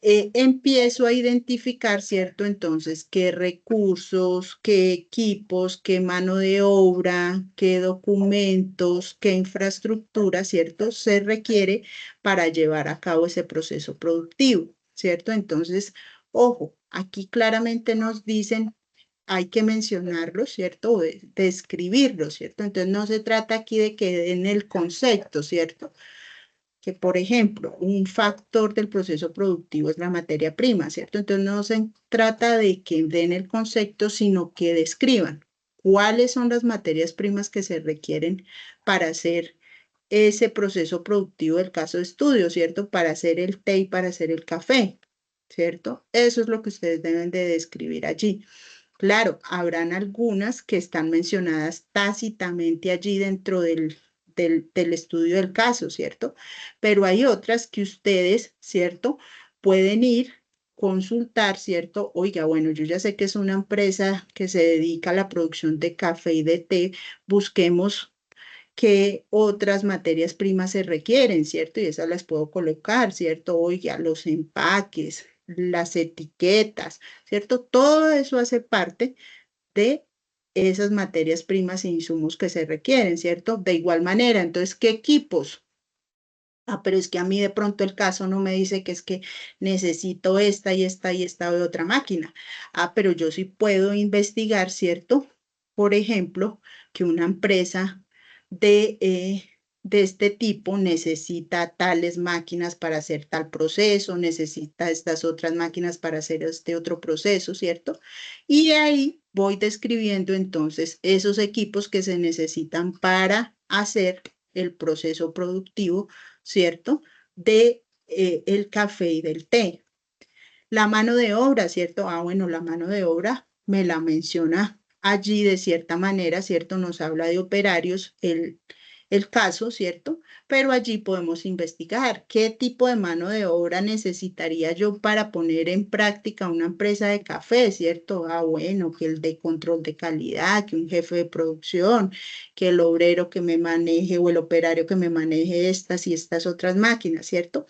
Speaker 1: empiezo a identificar, ¿cierto? Entonces, qué recursos, qué equipos, qué mano de obra, qué documentos, qué infraestructura, ¿cierto? Se requiere para llevar a cabo ese proceso productivo, ¿cierto? Entonces, ojo, aquí claramente nos dicen, hay que mencionarlo, ¿cierto? O describirlo, ¿cierto? Entonces, no se trata aquí de que den el concepto, ¿cierto? Que, por ejemplo, un factor del proceso productivo es la materia prima, ¿cierto? Entonces no se trata de que den el concepto, sino que describan cuáles son las materias primas que se requieren para hacer ese proceso productivo del caso de estudio, ¿cierto? Para hacer el té y para hacer el café, ¿cierto? Eso es lo que ustedes deben de describir allí. Claro, habrán algunas que están mencionadas tácitamente allí dentro del estudio del caso, ¿cierto? Pero hay otras que ustedes, ¿cierto? Pueden ir, consultar, ¿cierto? Oiga, bueno, yo ya sé que es una empresa que se dedica a la producción de café y de té, busquemos qué otras materias primas se requieren, ¿cierto? Y esas las puedo colocar, ¿cierto? Oiga, los empaques, las etiquetas, ¿cierto? Todo eso hace parte de esas materias primas e insumos que se requieren, ¿cierto? De igual manera, entonces, ¿qué equipos? Ah, pero es que a mí de pronto el caso no me dice que es que necesito esta y esta y esta de otra máquina. Ah, pero yo sí puedo investigar, ¿cierto? Por ejemplo, que una empresa de este tipo necesita tales máquinas para hacer tal proceso, necesita estas otras máquinas para hacer este otro proceso, ¿cierto? Y ahí voy describiendo entonces esos equipos que se necesitan para hacer el proceso productivo, ¿cierto? De el café y del té. La mano de obra, ¿cierto? Ah, bueno, la mano de obra me la menciona allí de cierta manera, ¿cierto? Nos habla de operarios, el caso, ¿cierto? Pero allí podemos investigar qué tipo de mano de obra necesitaría yo para poner en práctica una empresa de café, ¿cierto? Ah, bueno, que el de control de calidad, que un jefe de producción, que el obrero que me maneje o el operario que me maneje estas y estas otras máquinas, ¿cierto?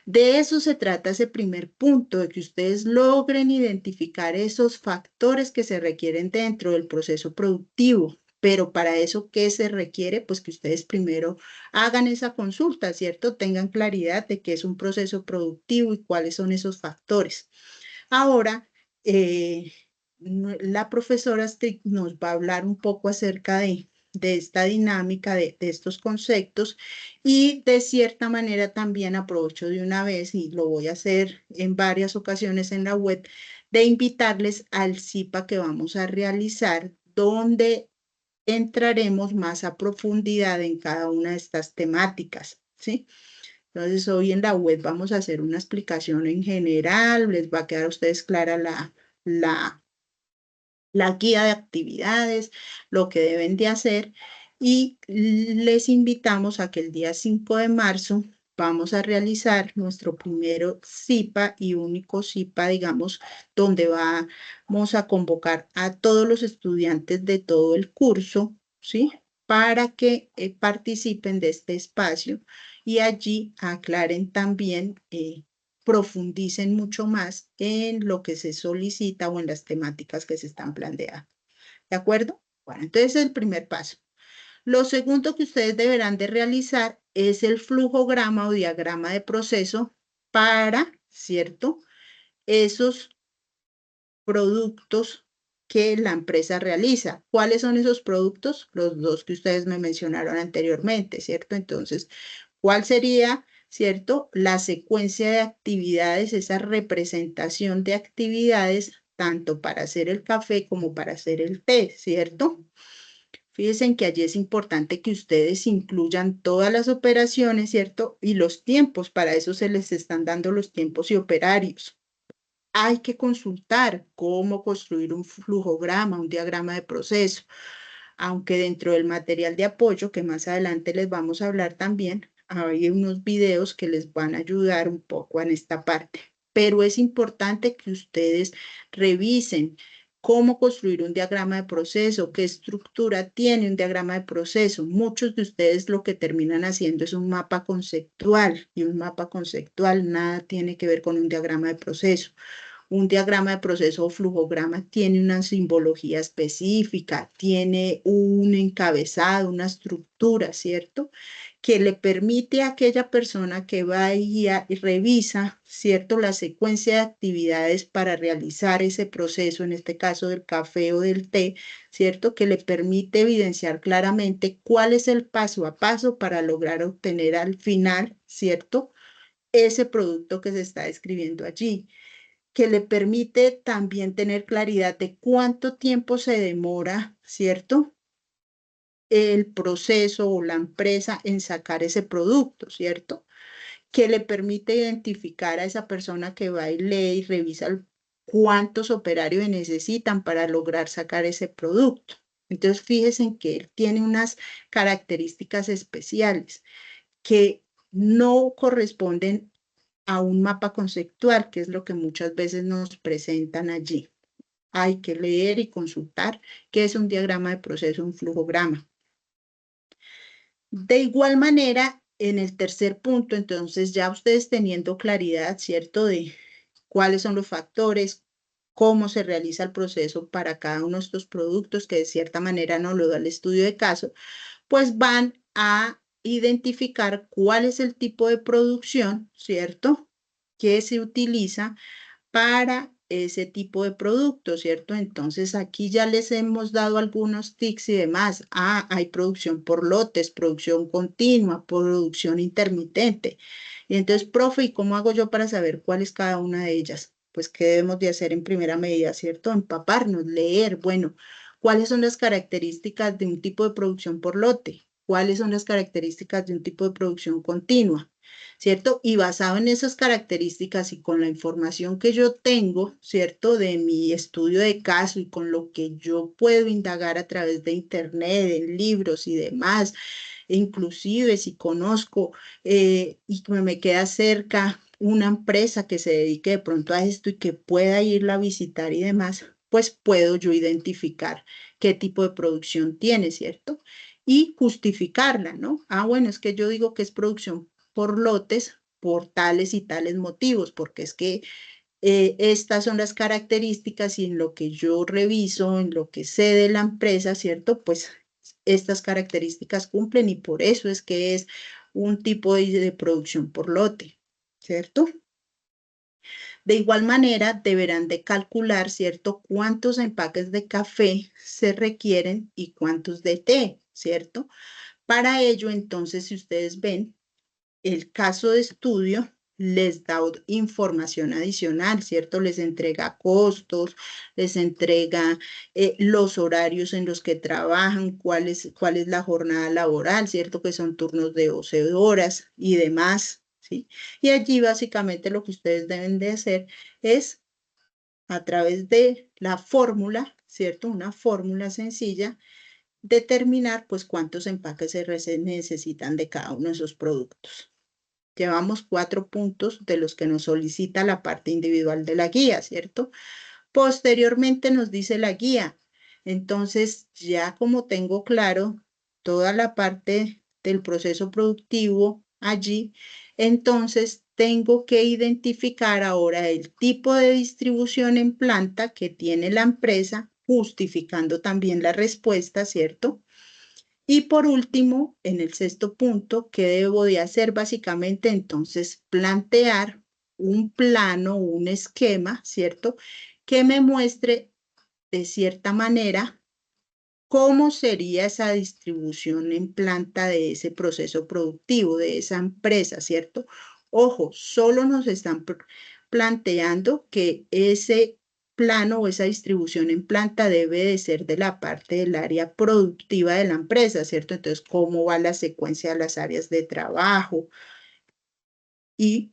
Speaker 1: De eso se trata ese primer punto, de que ustedes logren identificar esos factores que se requieren dentro del proceso productivo. Pero para eso, ¿qué se requiere? Pues que ustedes primero hagan esa consulta, ¿cierto? Tengan claridad de qué es un proceso productivo y cuáles son esos factores. Ahora, la profesora Strick nos va a hablar un poco acerca de esta dinámica, de estos conceptos y de cierta manera también aprovecho de una vez y lo voy a hacer en varias ocasiones en la web, de invitarles al CIPA que vamos a realizar, donde entraremos más a profundidad en cada una de estas temáticas, ¿sí? Entonces, hoy en la web vamos a hacer una explicación en general, les va a quedar a ustedes clara la, la guía de actividades, lo que deben de hacer y les invitamos a que el día 5 de marzo vamos a realizar nuestro primero CIPA y único CIPA, digamos, donde vamos a convocar a todos los estudiantes de todo el curso, ¿sí? Para que participen de este espacio y allí aclaren también profundicen mucho más en lo que se solicita o en las temáticas que se están planteando. ¿De acuerdo? Bueno, entonces el primer paso. Lo segundo que ustedes deberán de realizar es el flujograma o diagrama de proceso para, ¿cierto? Esos productos que la empresa realiza. ¿Cuáles son esos productos? Los dos que ustedes me mencionaron anteriormente, ¿cierto? Entonces, ¿cuál sería, cierto? La secuencia de actividades, esa representación de actividades, tanto para hacer el café como para hacer el té, ¿cierto? Fíjense que allí es importante que ustedes incluyan todas las operaciones, ¿cierto? Y los tiempos, para eso se les están dando los tiempos y operarios. Hay que consultar cómo construir un flujograma, un diagrama de proceso, aunque dentro del material de apoyo, que más adelante les vamos a hablar también, hay unos videos que les van a ayudar un poco en esta parte. Pero es importante que ustedes revisen cómo construir un diagrama de proceso, qué estructura tiene un diagrama de proceso. Muchos de ustedes lo que terminan haciendo es un mapa conceptual y un mapa conceptual nada tiene que ver con un diagrama de proceso. Un diagrama de proceso o flujograma tiene una simbología específica, tiene un encabezado, una estructura, ¿cierto? Que le permite a aquella persona que va y revisa, ¿cierto? La secuencia de actividades para realizar ese proceso, en este caso del café o del té, ¿cierto? Que le permite evidenciar claramente cuál es el paso a paso para lograr obtener al final, ¿cierto? Ese producto que se está describiendo allí, que le permite también tener claridad de cuánto tiempo se demora, ¿cierto? El proceso o la empresa en sacar ese producto, ¿cierto? Que le permite identificar a esa persona que va y lee y revisa cuántos operarios necesitan para lograr sacar ese producto. Entonces, fíjense en que él tiene unas características especiales que no corresponden a un mapa conceptual, que es lo que muchas veces nos presentan allí. Hay que leer y consultar qué es un diagrama de proceso, un flujograma. De igual manera, en el tercer punto, entonces ya ustedes teniendo claridad, ¿cierto? De cuáles son los factores, cómo se realiza el proceso para cada uno de estos productos, que de cierta manera no lo da el estudio de caso, pues van a identificar cuál es el tipo de producción, ¿cierto? Que se utiliza para ese tipo de producto, ¿cierto? Entonces aquí ya les hemos dado algunos tics y demás. Ah, hay producción por lotes, producción continua, producción intermitente. Y entonces, profe, ¿y cómo hago yo para saber cuál es cada una de ellas? Pues, ¿qué debemos de hacer en primera medida, cierto? Empaparnos, leer, bueno, ¿cuáles son las características de un tipo de producción por lote? ¿Cuáles son las características de un tipo de producción continua? ¿Cierto? Y basado en esas características y con la información que yo tengo, ¿cierto? De mi estudio de caso y con lo que yo puedo indagar a través de internet, en libros y demás, e inclusive si conozco y que me queda cerca una empresa que se dedique de pronto a esto y que pueda irla a visitar y demás, pues puedo yo identificar qué tipo de producción tiene, ¿cierto? Y justificarla, ¿no? Ah, bueno, es que yo digo que es producción por lotes por tales y tales motivos, porque es que estas son las características y en lo que yo reviso, en lo que sé de la empresa, ¿cierto? Pues estas características cumplen y por eso es que es un tipo de producción por lote, ¿cierto? De igual manera, deberán de calcular, ¿cierto? Cuántos empaques de café se requieren y cuántos de té, ¿cierto? Para ello, entonces, si ustedes ven, el caso de estudio les da información adicional, ¿cierto? Les entrega costos, les entrega los horarios en los que trabajan, cuál es la jornada laboral, ¿cierto? Que son turnos de 12 horas y demás, ¿sí? Y allí básicamente lo que ustedes deben de hacer es, a través de la fórmula, ¿cierto? Una fórmula sencilla, determinar pues cuántos empaques se necesitan de cada uno de esos productos. Llevamos 4 puntos de los que nos solicita la parte individual de la guía, ¿cierto? Posteriormente nos dice la guía. Entonces, ya como tengo claro toda la parte del proceso productivo allí, entonces tengo que identificar ahora el tipo de distribución en planta que tiene la empresa, justificando también la respuesta, ¿cierto? Y por último, en el sexto punto, ¿qué debo de hacer? Básicamente, entonces, plantear un plano, un esquema, ¿cierto? Que me muestre de cierta manera cómo sería esa distribución en planta de ese proceso productivo, de esa empresa, ¿cierto? Ojo, solo nos están planteando que ese plano o esa distribución en planta debe de ser de la parte del área productiva de la empresa, ¿cierto? Entonces, ¿cómo va la secuencia de las áreas de trabajo? Y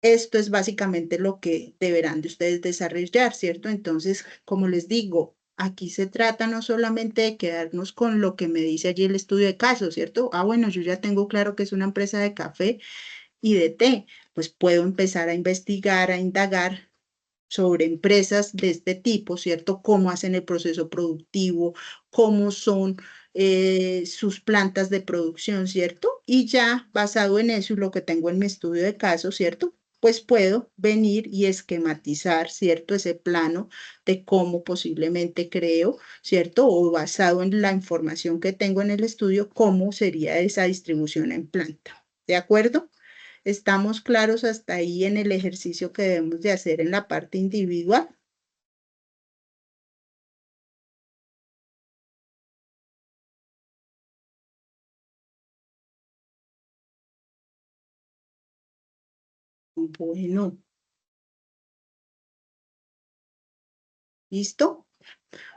Speaker 1: esto es básicamente lo que deberán de ustedes desarrollar, ¿cierto? Entonces, como les digo, aquí se trata no solamente de quedarnos con lo que me dice allí el estudio de caso, ¿cierto? Ah, bueno, yo ya tengo claro que es una empresa de café y de té, pues puedo empezar a investigar, a indagar sobre empresas de este tipo, ¿cierto? Cómo hacen el proceso productivo, cómo son sus plantas de producción, ¿cierto? Y ya basado en eso y lo que tengo en mi estudio de caso, ¿cierto? Pues puedo venir y esquematizar, ¿cierto? Ese plano de cómo posiblemente creo, ¿cierto? O basado en la información que tengo en el estudio, cómo sería esa distribución en planta. ¿De acuerdo? ¿Estamos claros hasta ahí en el ejercicio que debemos de hacer en la parte individual? Bueno, ¿listo?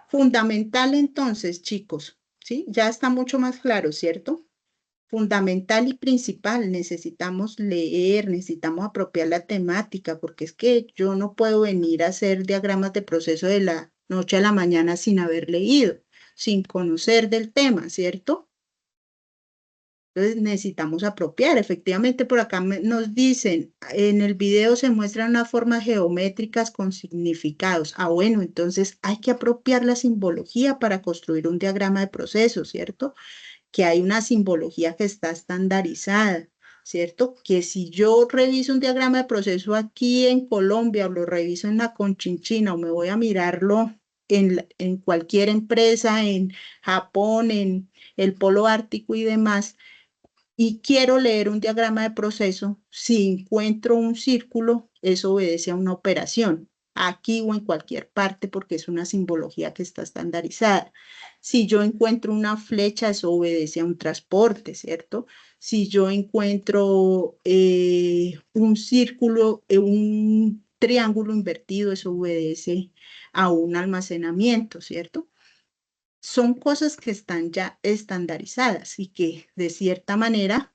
Speaker 1: Fundamental entonces, chicos, ¿sí? Ya está mucho más claro, ¿cierto? Fundamental y principal, necesitamos leer, necesitamos apropiar la temática, porque es que yo no puedo venir a hacer diagramas de proceso de la noche a la mañana sin haber leído, sin conocer del tema, ¿cierto? Entonces necesitamos apropiar. Efectivamente, por acá nos dicen, en el video se muestran unas formas geométricas con significados. Ah, bueno, entonces hay que apropiar la simbología para construir un diagrama de proceso, ¿cierto? Que hay una simbología que está estandarizada, ¿cierto? Que si yo reviso un diagrama de proceso aquí en Colombia o lo reviso en la Conchinchina o me voy a mirarlo en cualquier empresa, en Japón, en el Polo Ártico y demás, y quiero leer un diagrama de proceso, si encuentro un círculo, eso obedece a una operación, aquí o en cualquier parte, porque es una simbología que está estandarizada. Si yo encuentro una flecha, eso obedece a un transporte, ¿cierto? Si yo encuentro un círculo, un triángulo invertido, eso obedece a un almacenamiento, ¿cierto? Son cosas que están ya estandarizadas y que de cierta manera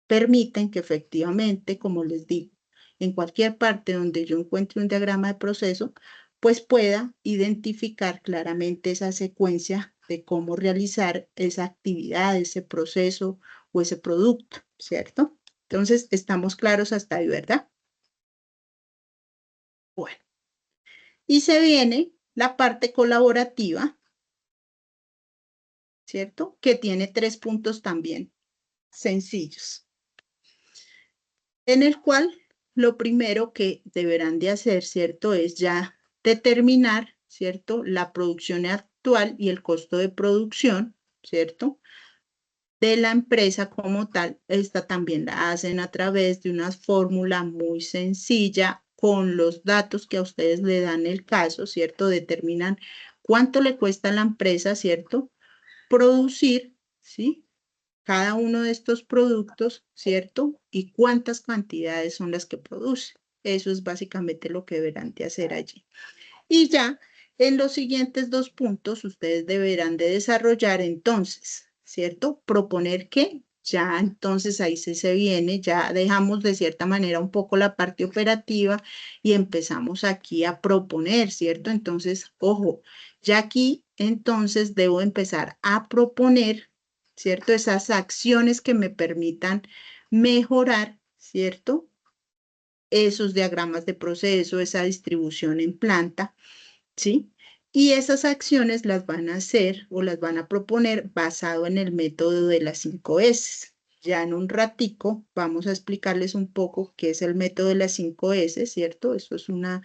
Speaker 1: permiten que efectivamente, como les digo, en cualquier parte donde yo encuentre un diagrama de proceso, pues pueda identificar claramente esa secuencia de cómo realizar esa actividad, ese proceso o ese producto, ¿cierto? Entonces, estamos claros hasta ahí, ¿verdad? Bueno, y se viene la parte colaborativa, ¿cierto? Que tiene 3 puntos también sencillos, en el cual lo primero que deberán de hacer, ¿cierto? Es ya determinar, ¿cierto? La producción actual y el costo de producción, ¿cierto? De la empresa como tal. Esta también la hacen a través de una fórmula muy sencilla con los datos que a ustedes le dan el caso, ¿cierto? Determinan cuánto le cuesta a la empresa, ¿cierto? Producir, ¿sí? Cada uno de estos productos, ¿cierto? Y cuántas cantidades son las que produce. Eso es básicamente lo que deberán de hacer allí. Y ya en los siguientes 2 puntos, ustedes deberán de desarrollar entonces, ¿cierto? Proponer qué? Ya entonces ahí se viene, ya dejamos de cierta manera un poco la parte operativa y empezamos aquí a proponer, ¿cierto? Entonces, ojo, ya aquí entonces debo empezar a proponer, ¿cierto? Esas acciones que me permitan mejorar, ¿cierto? Esos diagramas de proceso, esa distribución en planta, ¿sí? Y esas acciones las van a hacer o las van a proponer basado en el método de las 5 S. Ya en un ratico vamos a explicarles un poco qué es el método de las 5 S, ¿cierto? Eso es una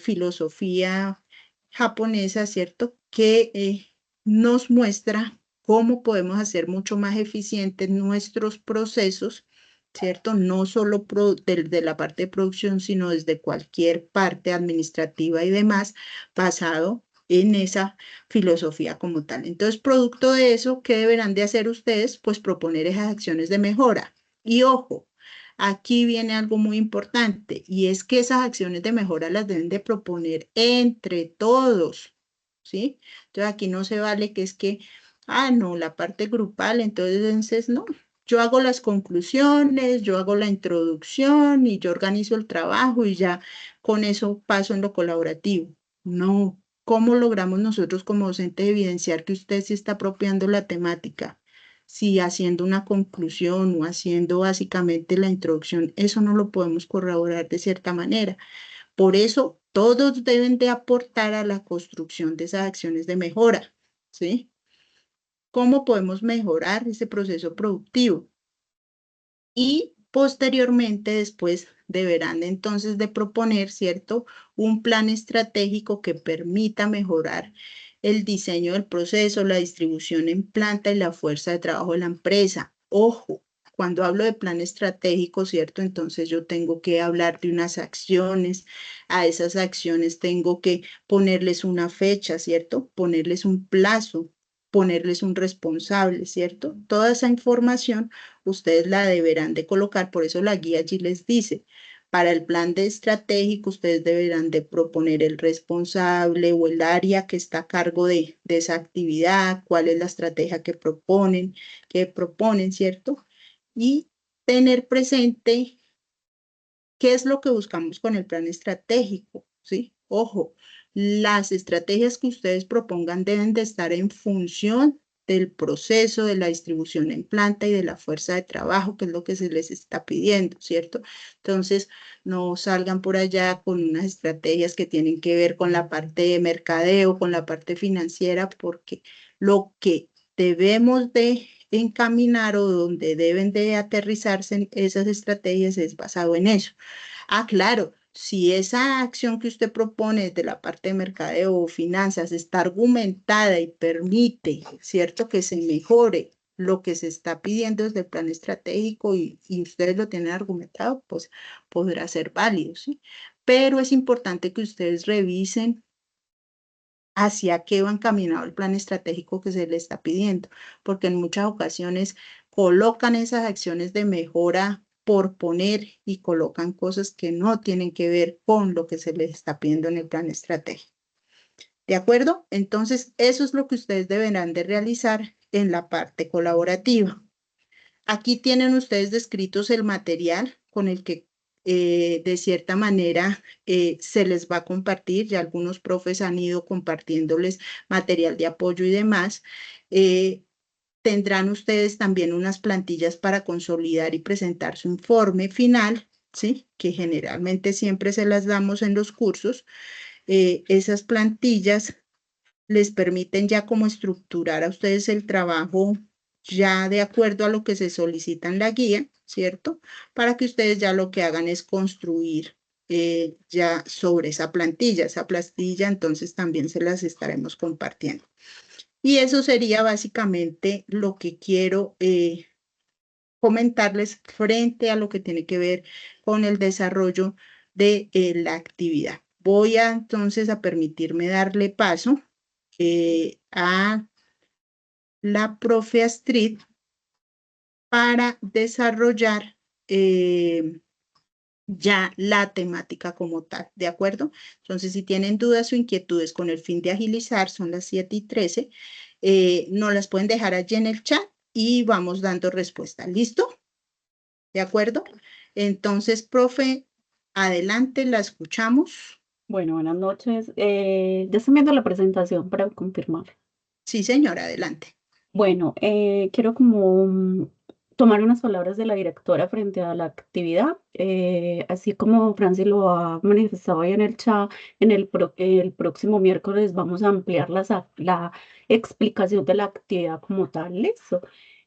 Speaker 1: filosofía japonesa, ¿cierto? Que nos muestra cómo podemos hacer mucho más eficientes nuestros procesos, ¿cierto? No solo de la parte de producción, sino desde cualquier parte administrativa y demás, basado en esa filosofía como tal. Entonces, producto de eso, ¿qué deberán de hacer ustedes? Pues proponer esas acciones de mejora. Y ojo, aquí viene algo muy importante y es que esas acciones de mejora las deben de proponer entre todos, ¿sí? Entonces aquí no se vale que es que, no, la parte grupal, entonces no. Yo hago las conclusiones, yo hago la introducción y yo organizo el trabajo y ya con eso paso en lo colaborativo. No. ¿Cómo logramos nosotros como docentes evidenciar que usted sí está apropiando la temática? Si haciendo una conclusión o haciendo básicamente la introducción, eso no lo podemos corroborar de cierta manera. Por eso, todos deben de aportar a la construcción de esas acciones de mejora, ¿sí? ¿Cómo podemos mejorar ese proceso productivo? Y posteriormente, después, deberán entonces de proponer, ¿cierto? Un plan estratégico que permita mejorar el diseño del proceso, la distribución en planta y la fuerza de trabajo de la empresa. Ojo, cuando hablo de plan estratégico, ¿cierto? Entonces yo tengo que hablar de unas acciones, a esas acciones tengo que ponerles una fecha, ¿cierto? Ponerles un plazo, ponerles un responsable, ¿cierto? Toda esa información ustedes la deberán de colocar, por eso la guía allí les dice, para el plan de estratégico ustedes deberán de proponer el responsable o el área que está a cargo de esa actividad, cuál es la estrategia que proponen, ¿cierto? Y tener presente qué es lo que buscamos con el plan estratégico, ¿sí? Ojo, las estrategias que ustedes propongan deben de estar en función del proceso, de la distribución en planta y de la fuerza de trabajo, que es lo que se les está pidiendo, ¿cierto? Entonces, no salgan por allá con unas estrategias que tienen que ver con la parte de mercadeo, con la parte financiera, porque lo que debemos de encaminar o donde deben de aterrizarse esas estrategias es basado en eso. Claro, si esa acción que usted propone desde la parte de mercadeo o finanzas está argumentada y permite, ¿cierto?, que se mejore lo que se está pidiendo desde el plan estratégico y ustedes lo tienen argumentado, pues podrá ser válido, ¿sí? Pero es importante que ustedes revisen hacia qué va encaminado el plan estratégico que se le está pidiendo, porque en muchas ocasiones colocan esas acciones de mejora por poner y colocan cosas que no tienen que ver con lo que se les está pidiendo en el plan estratégico. ¿De acuerdo? Entonces, eso es lo que ustedes deberán de realizar en la parte colaborativa. Aquí tienen ustedes descritos el material con el que de cierta manera se les va a compartir. Ya algunos profes han ido compartiéndoles material de apoyo y demás. Tendrán ustedes también unas plantillas para consolidar y presentar su informe final, ¿sí? Que generalmente siempre se las damos en los cursos. Esas plantillas les permiten ya como estructurar a ustedes el trabajo ya de acuerdo a lo que se solicita en la guía, ¿cierto? Para que ustedes ya lo que hagan es construir ya sobre esa plantilla, entonces también se las estaremos compartiendo. Y eso sería básicamente lo que quiero comentarles frente a lo que tiene que ver con el desarrollo de la actividad. Voy a entonces a permitirme darle paso a la profe Astrid para desarrollar ya la temática como tal, ¿de acuerdo? Entonces, si tienen dudas o inquietudes con el fin de agilizar, son las 7:13, nos las pueden dejar allí en el chat y vamos dando respuesta. ¿Listo? ¿De acuerdo? Entonces, profe, adelante, la escuchamos.
Speaker 2: Bueno, buenas noches. Ya están viendo la presentación para confirmar.
Speaker 1: Sí, señora, adelante.
Speaker 2: Bueno, quiero como tomar unas palabras de la directora frente a la actividad, así como Francis lo ha manifestado ahí en el chat, el próximo miércoles vamos a ampliar la explicación de la actividad como tal, ¿listo?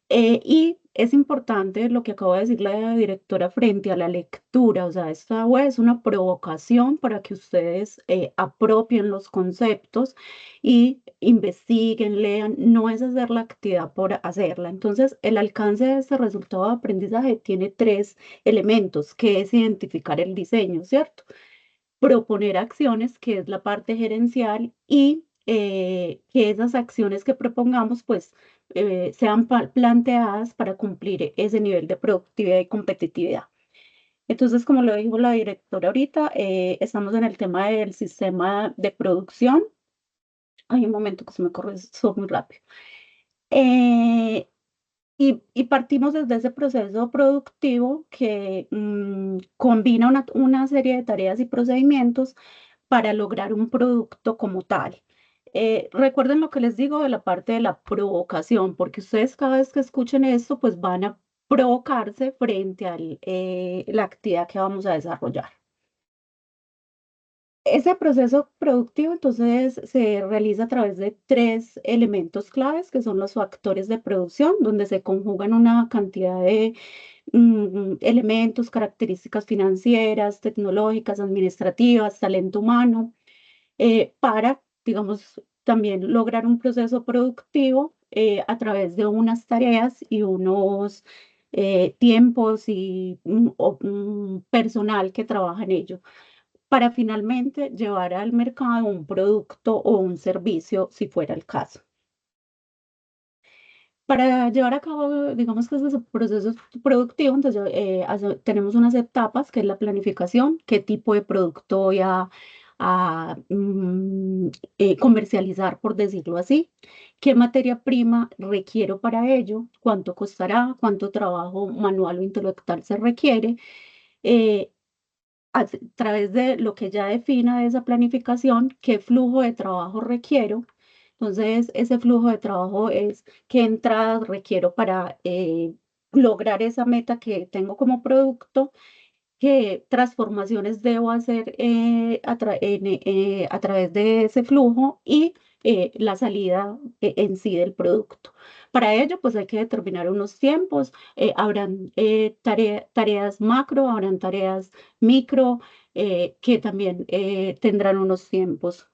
Speaker 2: Y es importante lo que acaba de decir la directora frente a la lectura, o sea, esta web es una provocación para que ustedes apropien los conceptos y investiguen, lean, no es hacer la actividad por hacerla. Entonces, el alcance de este resultado de aprendizaje tiene tres elementos, que es identificar el diseño, ¿cierto? Proponer acciones, que es la parte gerencial, y que esas acciones que propongamos, pues, sean planteadas para cumplir ese nivel de productividad y competitividad. Entonces, como lo dijo la directora ahorita, estamos en el tema del sistema de producción. Hay un momento que se me corre eso muy rápido. Eh, y partimos desde ese proceso productivo que combina una serie de tareas y procedimientos para lograr un producto como tal. Recuerden lo que les digo de la parte de la provocación, porque ustedes cada vez que escuchen esto, pues van a provocarse frente a la actividad que vamos a desarrollar. Ese proceso productivo entonces se realiza a través de tres elementos claves que son los factores de producción, donde se conjugan una cantidad de elementos, características financieras, tecnológicas, administrativas, talento humano, para, digamos, también lograr un proceso productivo a través de unas tareas y unos tiempos y personal que trabaja en ello para finalmente llevar al mercado un producto o un servicio, si fuera el caso. Para llevar a cabo, digamos que ese proceso productivo, entonces tenemos unas etapas, que es la planificación, qué tipo de producto voy a comercializar, por decirlo así, qué materia prima requiero para ello, cuánto costará, cuánto trabajo manual o intelectual se requiere, eh, a través de lo que ya defina de esa planificación, qué flujo de trabajo requiero. Entonces, ese flujo de trabajo es qué entradas requiero para lograr esa meta que tengo como producto, qué transformaciones debo hacer a través de ese flujo y la salida en sí del producto. Para ello, pues hay que determinar unos tiempos. Habrán tareas macro, habrán tareas micro, que también tendrán unos tiempos.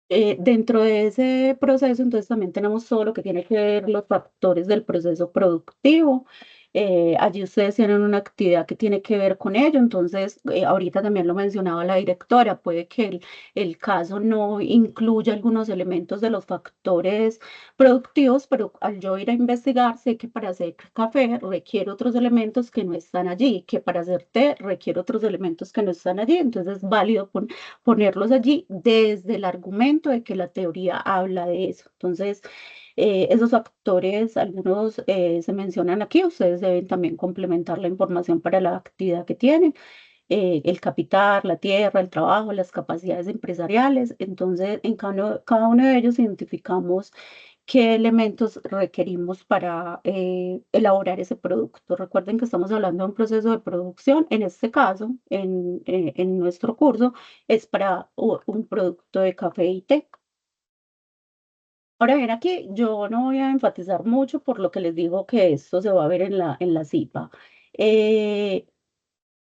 Speaker 2: Dentro de ese proceso, entonces también tenemos todo lo que tiene que ver los factores del proceso productivo. Allí ustedes tienen una actividad que tiene que ver con ello, entonces ahorita también lo mencionaba la directora, puede que el caso no incluya algunos elementos de los factores productivos, pero al yo ir a investigar, sé que para hacer café requiere otros elementos que no están allí, que para hacer té requiere otros elementos que no están allí, entonces es válido ponerlos allí desde el argumento de que la teoría habla de eso. Entonces, esos factores, algunos se mencionan aquí, ustedes deben también complementar la información para la actividad que tienen, el capital, la tierra, el trabajo, las capacidades empresariales. Entonces, en cada uno de ellos identificamos qué elementos requerimos para elaborar ese producto. Recuerden que estamos hablando de un proceso de producción. En este caso, en nuestro curso, es para un producto de café y té. Ahora bien, aquí yo no voy a enfatizar mucho por lo que les digo que esto se va a ver en la CIPA. Eh,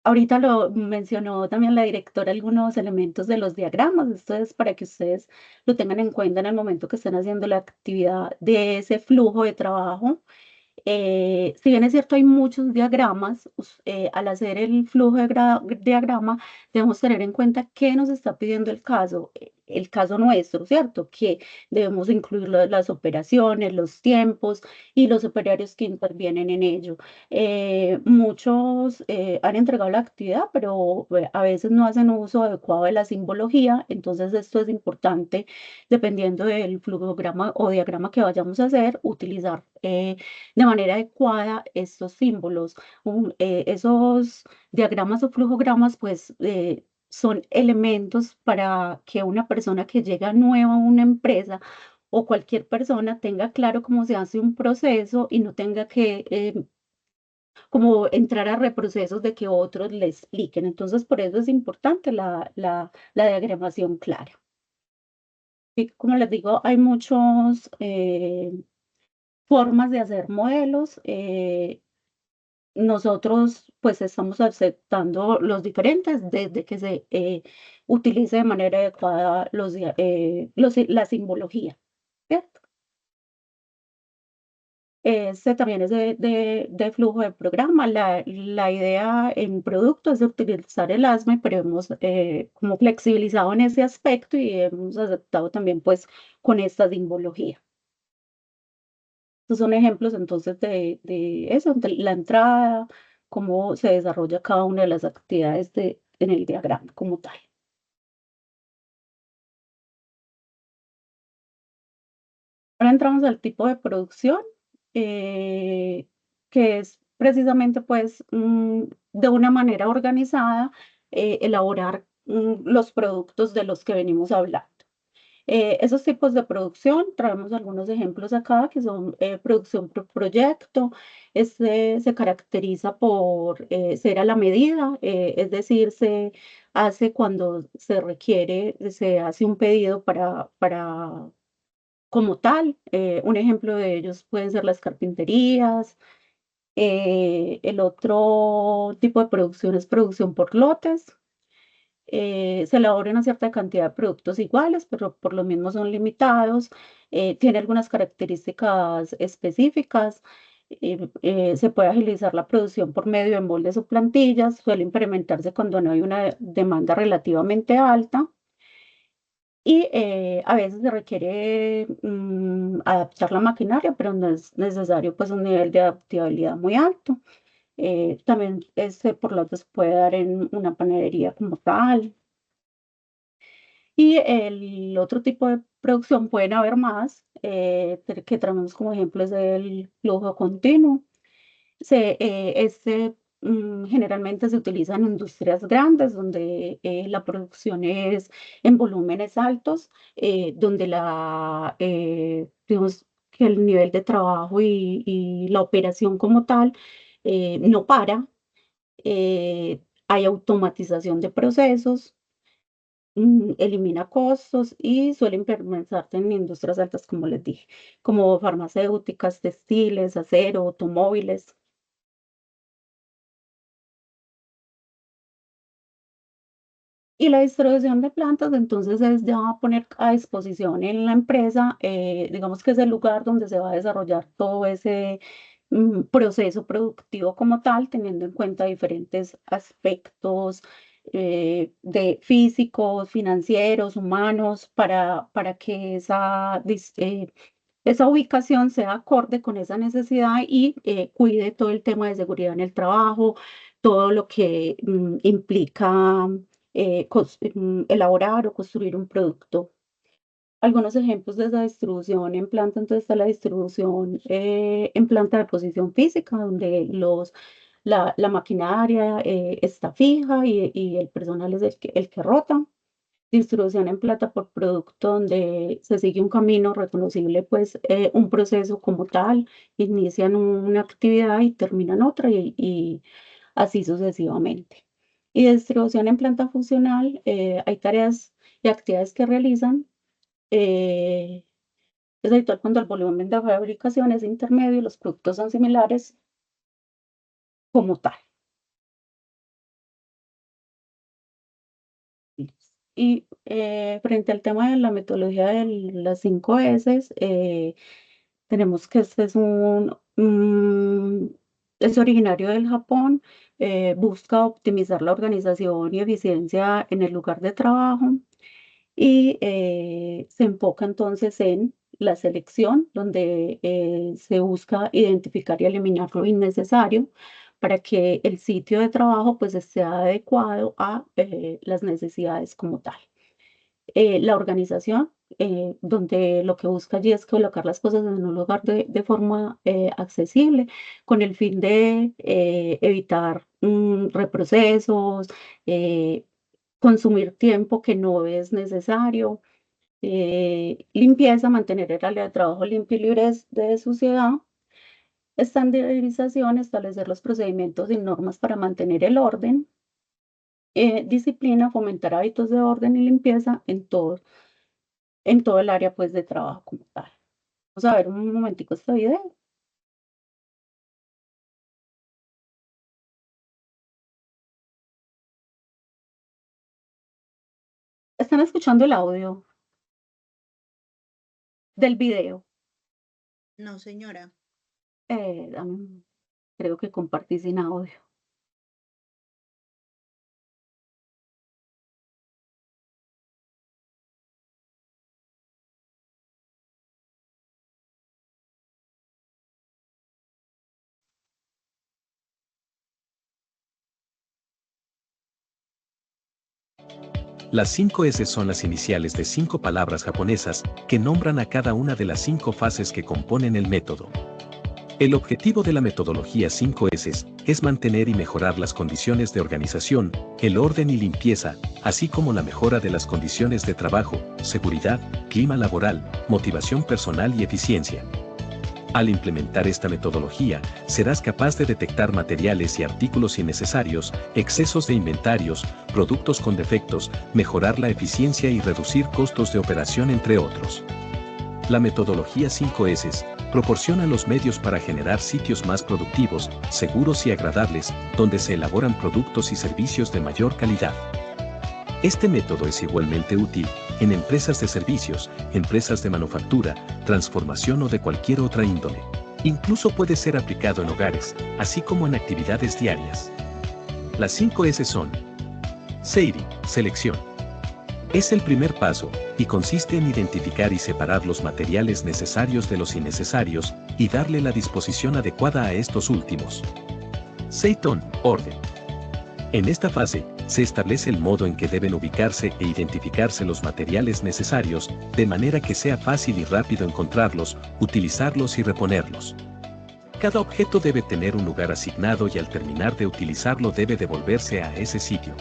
Speaker 2: Ahorita lo mencionó también la directora algunos elementos de los diagramas. Esto es para que ustedes lo tengan en cuenta en el momento que estén haciendo la actividad de ese flujo de trabajo. Si bien es cierto, hay muchos diagramas, al hacer el flujo de diagrama debemos tener en cuenta qué nos está pidiendo el caso. el caso nuestro, ¿cierto? Que debemos incluir las operaciones, los tiempos y los operarios que intervienen en ello. Muchos han entregado la actividad, pero a veces no hacen uso adecuado de la simbología, entonces esto es importante, dependiendo del flujograma o diagrama que vayamos a hacer, utilizar de manera adecuada estos símbolos. Esos diagramas o flujogramas, pues, son elementos para que una persona que llega nueva a una empresa o cualquier persona tenga claro cómo se hace un proceso y no tenga que como entrar a reprocesos de que otros le expliquen. Entonces, por eso es importante la diagramación clara. Y como les digo, hay muchas formas de hacer modelos. Nosotros pues estamos aceptando los diferentes desde que se utilice de manera adecuada la simbología, ¿cierto? Este también es de flujo de programa. La idea en producto es de utilizar el ASME, pero hemos como flexibilizado en ese aspecto y hemos aceptado también pues con esta simbología. Estos son ejemplos entonces de eso, de la entrada, cómo se desarrolla cada una de las actividades en el diagrama como tal. Ahora entramos al tipo de producción, eh, que es precisamente pues de una manera organizada elaborar los productos de los que venimos hablando. Esos tipos de producción, traemos algunos ejemplos acá, que son producción por proyecto. Este se caracteriza por ser a la medida, es decir, se hace cuando se requiere, se hace un pedido para como tal. Un ejemplo de ellos pueden ser las carpinterías. El otro tipo de producción es producción por lotes. Se elabora una cierta cantidad de productos iguales, pero por lo mismo son limitados. Tiene algunas características específicas. Se puede agilizar la producción por medio de moldes o plantillas. Suele implementarse cuando no hay una demanda relativamente alta. Y a veces se requiere adaptar la maquinaria, pero no es necesario pues un nivel de adaptabilidad muy alto. También este por lo tanto se puede dar en una panadería como tal. Y el otro tipo de producción pueden haber más, que traemos como ejemplo es el flujo continuo. Este generalmente se utiliza en industrias grandes donde la producción es en volúmenes altos, donde digamos que el nivel de trabajo y la operación como tal no para. Hay automatización de procesos, elimina costos y suele implementarse en industrias altas, como les dije, como farmacéuticas, textiles, acero, automóviles. Y la distribución de plantas, entonces, es ya poner a disposición en la empresa, digamos que es el lugar donde se va a desarrollar todo ese proceso productivo como tal, teniendo en cuenta diferentes aspectos de físicos, financieros, humanos, para que esa ubicación sea acorde con esa necesidad y cuide todo el tema de seguridad en el trabajo, todo lo que implica elaborar o construir un producto. Algunos ejemplos de esa distribución en planta, entonces está la distribución en planta de posición física, donde la maquinaria está fija y el personal es el que rota. Distribución en plata por producto, donde se sigue un camino reconocible, pues un proceso como tal, inician una actividad y terminan otra y así sucesivamente. Y distribución en planta funcional, hay tareas y actividades que realizan. eh, es habitual cuando el volumen de fabricación es intermedio y los productos son similares como tal. Y frente al tema de la metodología de las 5 S, tenemos que este es originario del Japón, busca optimizar la organización y eficiencia en el lugar de trabajo. y se enfoca entonces en la selección, donde se busca identificar y eliminar lo innecesario para que el sitio de trabajo pues esté adecuado a las necesidades como tal. La organización, donde lo que busca allí es colocar las cosas en un lugar de forma accesible, con el fin de evitar reprocesos, eh, consumir tiempo que no es necesario. Limpieza, mantener el área de trabajo limpio y libre de suciedad. Estandarización, establecer los procedimientos y normas para mantener el orden. Disciplina, fomentar hábitos de orden y limpieza en todo el área pues de trabajo como tal. Vamos a ver un momentico este video. ¿Están escuchando el audio del video?
Speaker 1: No, señora.
Speaker 2: Creo que compartí sin audio.
Speaker 3: Las 5 S son las iniciales de 5 palabras japonesas que nombran a cada una de las 5 fases que componen el método. El objetivo de la metodología 5 S es mantener y mejorar las condiciones de organización, el orden y limpieza, así como la mejora de las condiciones de trabajo, seguridad, clima laboral, motivación personal y eficiencia. Al implementar esta metodología, serás capaz de detectar materiales y artículos innecesarios, excesos de inventarios, productos con defectos, mejorar la eficiencia y reducir costos de operación, entre otros. La metodología 5S proporciona los medios para generar sitios más productivos, seguros y agradables, donde se elaboran productos y servicios de mayor calidad. Este método es igualmente útil en empresas de servicios, empresas de manufactura, transformación o de cualquier otra índole. Incluso puede ser aplicado en hogares, así como en actividades diarias. Las 5 S son: Seiri, selección. Es el primer paso, y consiste en identificar y separar los materiales necesarios de los innecesarios, y darle la disposición adecuada a estos últimos. Seiton, orden. En esta fase, se establece el modo en que deben ubicarse e identificarse los materiales necesarios, de manera que sea fácil y rápido encontrarlos, utilizarlos y reponerlos. Cada objeto debe tener un lugar asignado y al terminar de utilizarlo debe devolverse a ese sitio.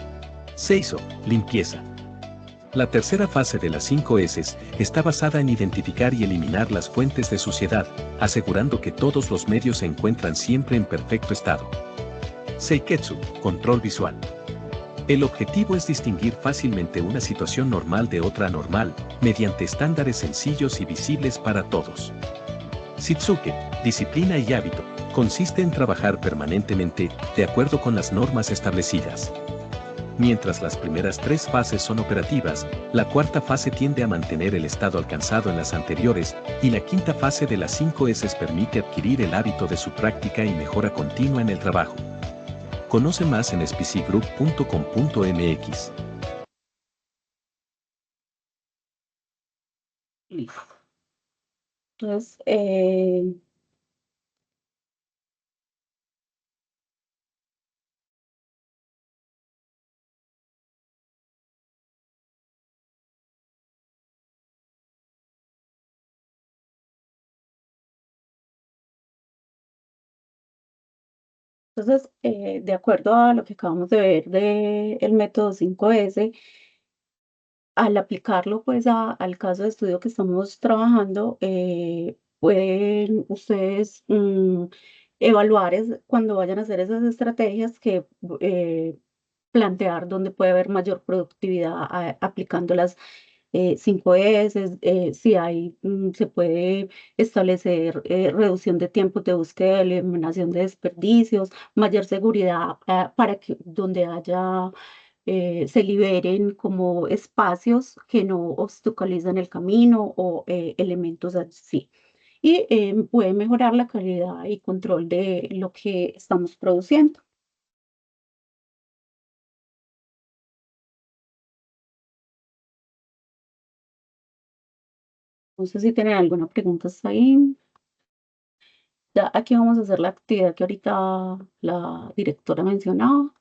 Speaker 3: Seiso, limpieza. La tercera fase de las 5 S está basada en identificar y eliminar las fuentes de suciedad, asegurando que todos los medios se encuentran siempre en perfecto estado. Seiketsu, control visual. El objetivo es distinguir fácilmente una situación normal de otra anormal, mediante estándares sencillos y visibles para todos. Shitsuke, disciplina y hábito, consiste en trabajar permanentemente, de acuerdo con las normas establecidas. Mientras las primeras 3 fases son operativas, la cuarta fase tiende a mantener el estado alcanzado en las anteriores, y la quinta fase de las 5 S permite adquirir el hábito de su práctica y mejora continua en el trabajo. Conoce más en spcgroup.com.mx.
Speaker 2: Listo. Entonces, de acuerdo a lo que acabamos de ver del método 5S, al aplicarlo pues al caso de estudio que estamos trabajando, pueden ustedes evaluar cuando vayan a hacer esas estrategias que plantear dónde puede haber mayor productividad aplicando las 5S, si hay, se puede establecer reducción de tiempos de búsqueda, eliminación de desperdicios, mayor seguridad para que donde haya se liberen como espacios que no obstaculizan el camino o elementos así. Y puede mejorar la calidad y control de lo que estamos produciendo. No sé si tienen alguna pregunta hasta ahí. Ya aquí vamos a hacer la actividad que ahorita la directora mencionaba.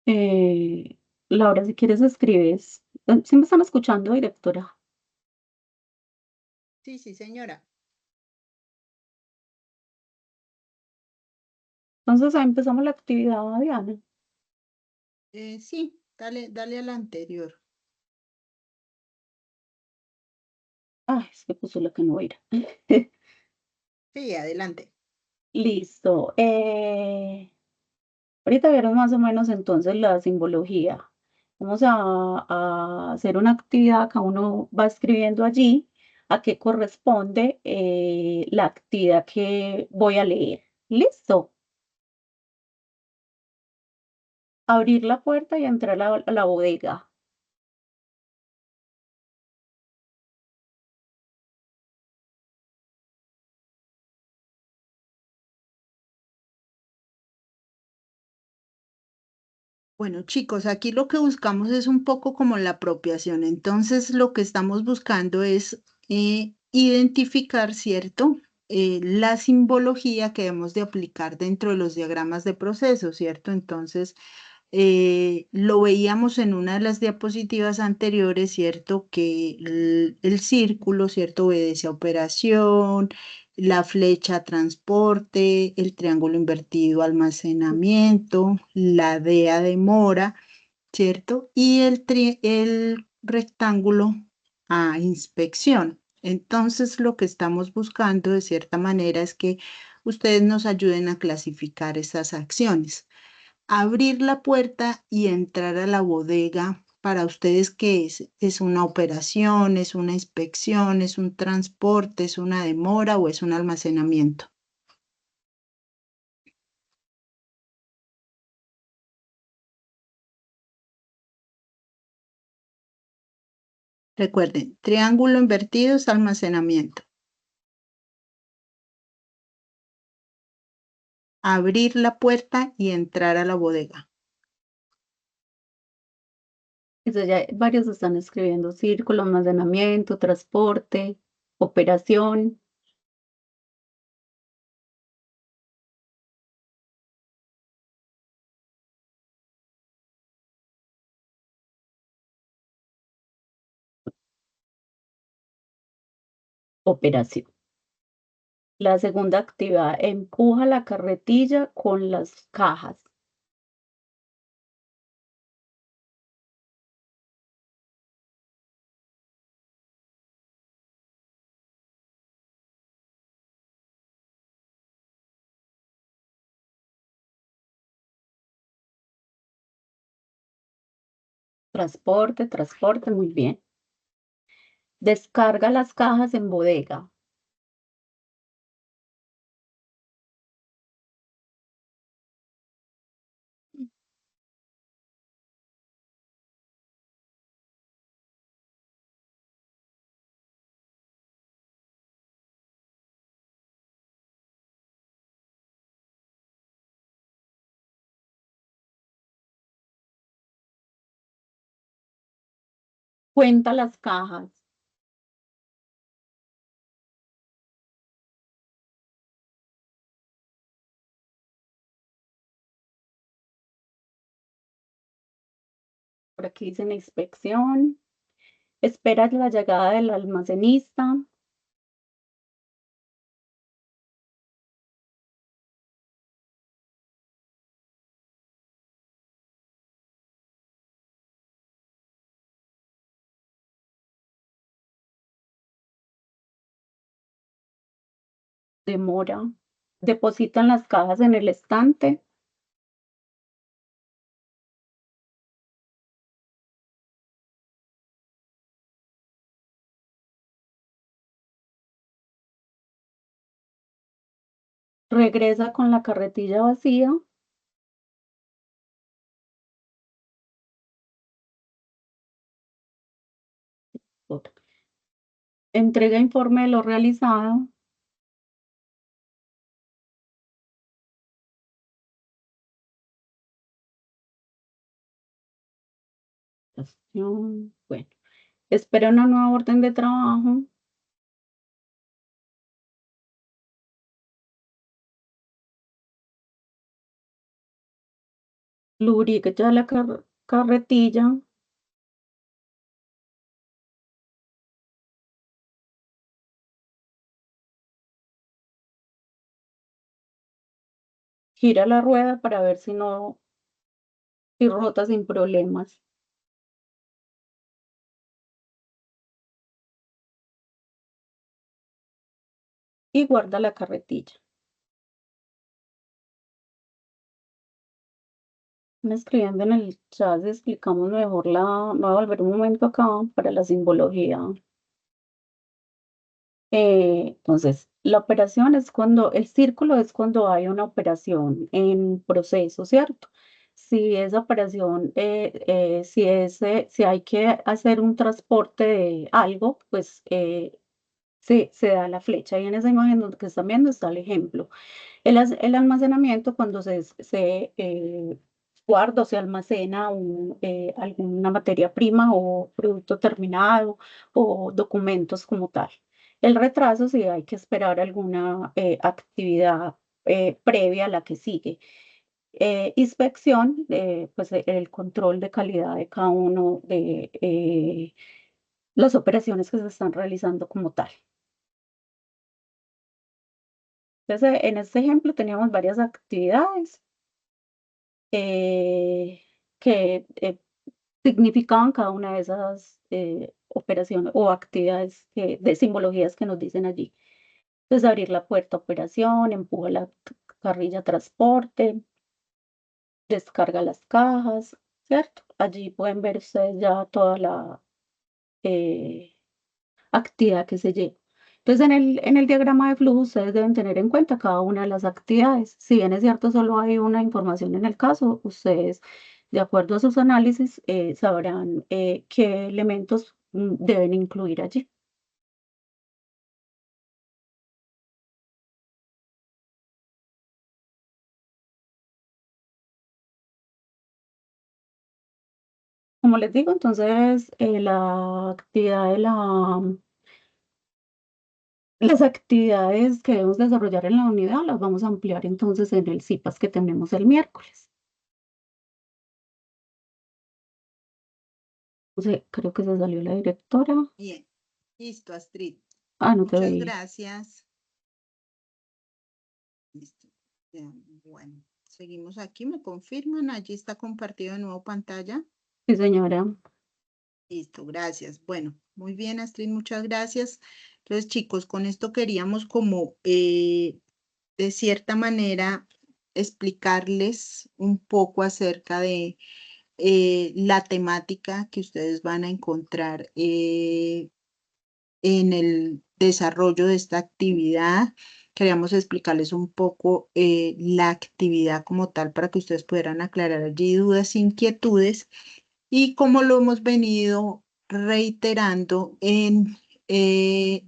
Speaker 2: Eh, Laura, si quieres escribes. ¿Sí me están escuchando, directora?
Speaker 1: Sí, sí, señora.
Speaker 2: Entonces ahí empezamos la actividad, Diana.
Speaker 1: Sí, dale a la anterior.
Speaker 2: Ay, es que puso la que no era.
Speaker 1: Sí, adelante.
Speaker 2: Listo. Ahorita vieron más o menos entonces la simbología. Vamos a hacer una actividad, cada uno va escribiendo allí a qué corresponde la actividad que voy a leer. Listo. Abrir la puerta y entrar a la bodega.
Speaker 1: Bueno, chicos, aquí lo que buscamos es un poco como la apropiación. Entonces, lo que estamos buscando es identificar, ¿cierto? La simbología que debemos de aplicar dentro de los diagramas de proceso, ¿cierto? Entonces, lo veíamos en una de las diapositivas anteriores, ¿cierto? Que el círculo, ¿cierto? Obedece a operación, la flecha a transporte, el triángulo invertido almacenamiento, la D a demora, ¿cierto? Y el rectángulo a inspección. Entonces, lo que estamos buscando de cierta manera es que ustedes nos ayuden a clasificar esas acciones. Abrir la puerta y entrar a la bodega, para ustedes, ¿qué es? ¿Es una operación, es una inspección, es un transporte, es una demora o es un almacenamiento? Recuerden, triángulo invertido es almacenamiento. Abrir la puerta y entrar a la bodega.
Speaker 2: Entonces ya varios están escribiendo círculo, almacenamiento, transporte, operación, operación. La segunda actividad, empuja la carretilla con las cajas. Transporte, transporte, muy bien. Descarga las cajas en bodega. Cuenta las cajas. Por aquí dice la inspección. Espera la llegada del almacenista. Demora. Depositan las cajas en el estante. Regresa con la carretilla vacía. Otra. Entrega informe de lo realizado. Bueno, espera una nueva orden de trabajo. Lubrique ya la carretilla. Gira la rueda para ver si no, si rota sin problemas. Y guarda la carretilla. Me escribiendo en el chat, explicamos mejor la, me voy a volver un momento acá para la simbología. Entonces, la operación es cuando, el círculo es cuando hay una operación en proceso, ¿cierto? Si esa operación, si hay que hacer un transporte de algo, pues se da la flecha. Y en esa imagen que están viendo está el ejemplo. El almacenamiento, cuando se guarda o se almacena alguna materia prima o producto terminado o documentos como tal. El retraso, si hay que esperar alguna actividad previa a la que sigue. Inspección, pues el control de calidad de cada uno de las operaciones que se están realizando como tal. Entonces, en este ejemplo teníamos varias actividades que significaban cada una de esas operaciones o actividades de simbologías que nos dicen allí. Entonces, abrir la puerta operación, empuja la carrilla transporte, descarga las cajas, ¿cierto? Allí pueden ver ustedes ya toda la eh, actividad que se lleva. Entonces, en el diagrama de flujo, ustedes deben tener en cuenta cada una de las actividades. Si bien es cierto, solo hay una información en el caso, ustedes, de acuerdo a sus análisis, sabrán qué elementos deben incluir allí. Como les digo, entonces, la actividad de las actividades que debemos desarrollar en la unidad las vamos a ampliar entonces en el CIPAS que tenemos el miércoles. O sea, creo que se salió la directora.
Speaker 1: Bien, listo, Astrid.
Speaker 2: Ah, no te
Speaker 1: Muchas
Speaker 2: veía.
Speaker 1: gracias. Listo. Ya, bueno, seguimos aquí, me confirman. Allí está compartido de nuevo pantalla.
Speaker 2: Sí, señora.
Speaker 1: Listo, gracias. Bueno, muy bien, Astrid, muchas gracias. Entonces, chicos, con esto queríamos como de cierta manera explicarles un poco acerca de la temática que ustedes van a encontrar en el desarrollo de esta actividad. Queríamos explicarles un poco la actividad como tal para que ustedes pudieran aclarar allí dudas, inquietudes y como lo hemos venido reiterando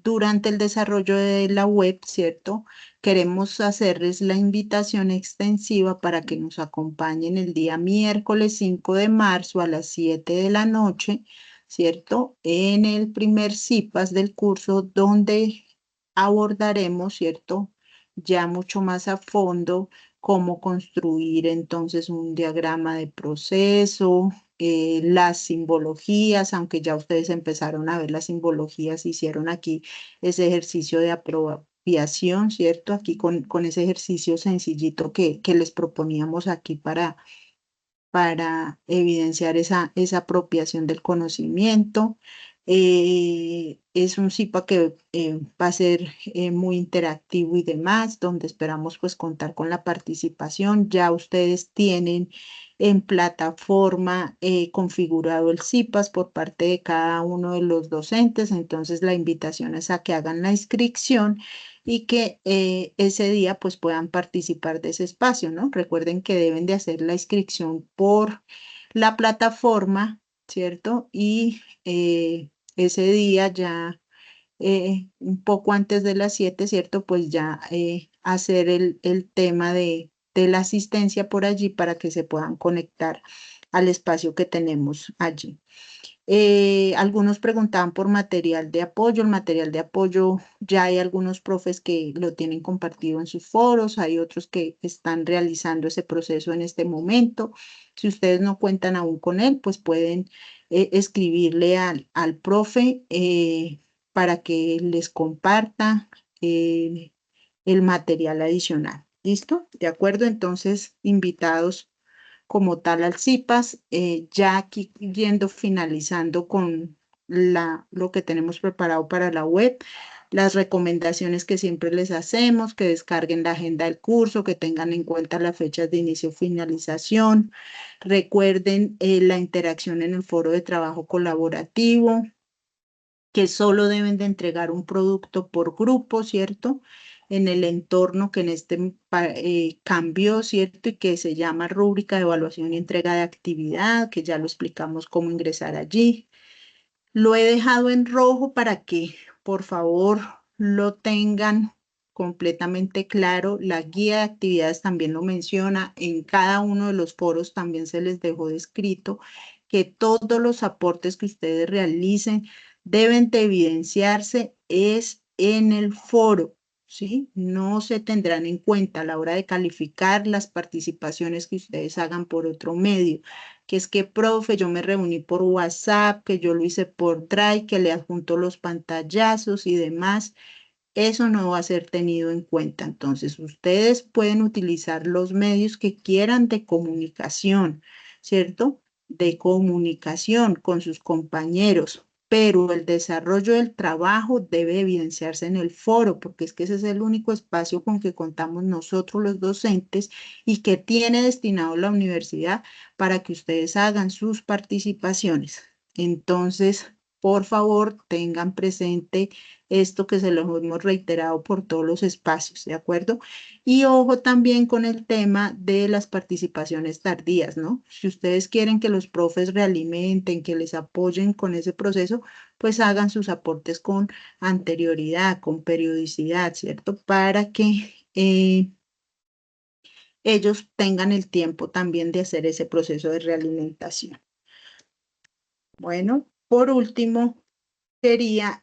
Speaker 1: durante el desarrollo de la web, ¿cierto? Queremos hacerles la invitación extensiva para que nos acompañen el día miércoles 5 de marzo a las 7 de la noche, ¿cierto? En el primer CIPAS del curso donde abordaremos, ¿cierto? Ya mucho más a fondo cómo construir entonces un diagrama de proceso, las simbologías, aunque ya ustedes empezaron a ver las simbologías, hicieron aquí ese ejercicio de apropiación, ¿cierto? Aquí con ese ejercicio sencillito que les proponíamos aquí para evidenciar esa apropiación del conocimiento. Es un CIPA que va a ser muy interactivo y demás, donde esperamos pues contar con la participación. Ya ustedes tienen en plataforma configurado el CIPAS por parte de cada uno de los docentes, entonces la invitación es a que hagan la inscripción y que ese día pues puedan participar de ese espacio, ¿no? Recuerden que deben de hacer la inscripción por la plataforma, ¿cierto? Y ese día ya un poco antes de las 7, ¿cierto? Pues ya hacer el tema de la asistencia por allí para que se puedan conectar al espacio que tenemos allí. Algunos preguntaban por material de apoyo. El material de apoyo ya hay algunos profes que lo tienen compartido en sus foros, hay otros que están realizando ese proceso en este momento. Si ustedes no cuentan aún con él, pues pueden escribirle al profe para que les comparta el material adicional. ¿Listo? ¿De acuerdo? Entonces, invitados como tal al CIPAS, ya aquí yendo finalizando con lo que tenemos preparado para la web, las recomendaciones que siempre les hacemos, que descarguen la agenda del curso, que tengan en cuenta las fechas de inicio y finalización, recuerden la interacción en el foro de trabajo colaborativo, que solo deben de entregar un producto por grupo, ¿cierto? En el entorno que en este cambió, ¿cierto? Y que se llama rúbrica de evaluación y entrega de actividad, que ya lo explicamos cómo ingresar allí. Lo he dejado en rojo para que, por favor, lo tengan completamente claro. La guía de actividades también lo menciona. En cada uno de los foros también se les dejó descrito que todos los aportes que ustedes realicen deben de evidenciarse es en el foro, ¿sí? No se tendrán en cuenta a la hora de calificar las participaciones que ustedes hagan por otro medio, que es que, profe, yo me reuní por WhatsApp, que yo lo hice por Drive, que le adjunto los pantallazos y demás. Eso no va a ser tenido en cuenta. Entonces, ustedes pueden utilizar los medios que quieran de comunicación, ¿cierto? De comunicación con sus compañeros, pero el desarrollo del trabajo debe evidenciarse en el foro, porque es que ese es el único espacio con que contamos nosotros los docentes y que tiene destinado la universidad para que ustedes hagan sus participaciones. Entonces, por favor, tengan presente esto que se lo hemos reiterado por todos los espacios, ¿de acuerdo? Y ojo también con el tema de las participaciones tardías, ¿no? Si ustedes quieren que los profes realimenten, que les apoyen con ese proceso, pues hagan sus aportes con anterioridad, con periodicidad, ¿cierto? Para que ellos tengan el tiempo también de hacer ese proceso de realimentación. Bueno, por último, quería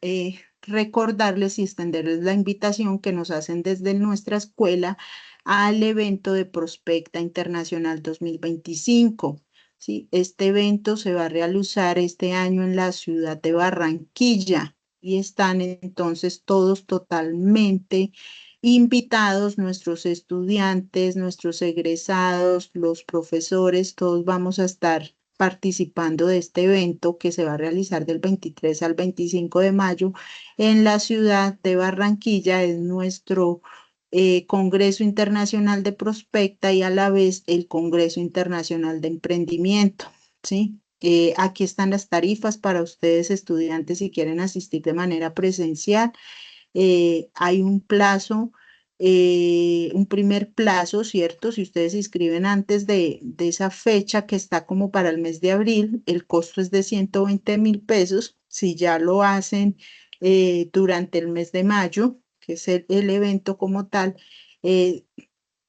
Speaker 1: recordarles y extenderles la invitación que nos hacen desde nuestra escuela al evento de Prospecta Internacional 2025. ¿Sí? Este evento se va a realizar este año en la ciudad de Barranquilla y están entonces todos totalmente invitados, nuestros estudiantes, nuestros egresados, los profesores, todos vamos a estar participando de este evento que se va a realizar del 23 al 25 de mayo en la ciudad de Barranquilla. Es nuestro Congreso Internacional de Prospecta y a la vez el Congreso Internacional de Emprendimiento, ¿sí? Aquí están las tarifas para ustedes estudiantes si quieren asistir de manera presencial. Hay un plazo, un primer plazo, ¿cierto? Si ustedes se inscriben antes de esa fecha que está como para el mes de abril, el costo es de 120.000 pesos. Si ya lo hacen durante el mes de mayo, que es el evento como tal, eh,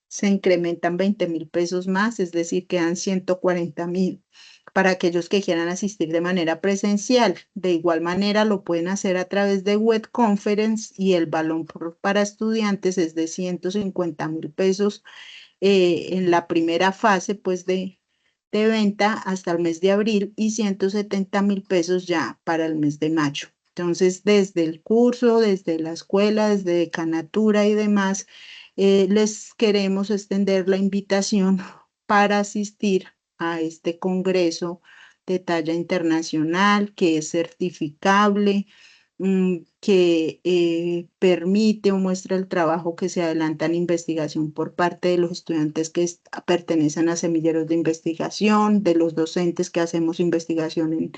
Speaker 1: se incrementan 20.000 pesos más, es decir, quedan 140.000 para aquellos que quieran asistir de manera presencial. De igual manera, lo pueden hacer a través de web conference y el para estudiantes es de 150.000 pesos en la primera fase, pues de venta hasta el mes de abril y 170.000 pesos ya para el mes de mayo. Entonces, desde el curso, desde la escuela, desde decanatura y demás, les queremos extender la invitación para asistir a este congreso de talla internacional que es certificable, que permite o muestra el trabajo que se adelanta en investigación por parte de los estudiantes que pertenecen a semilleros de investigación, de los docentes que hacemos investigación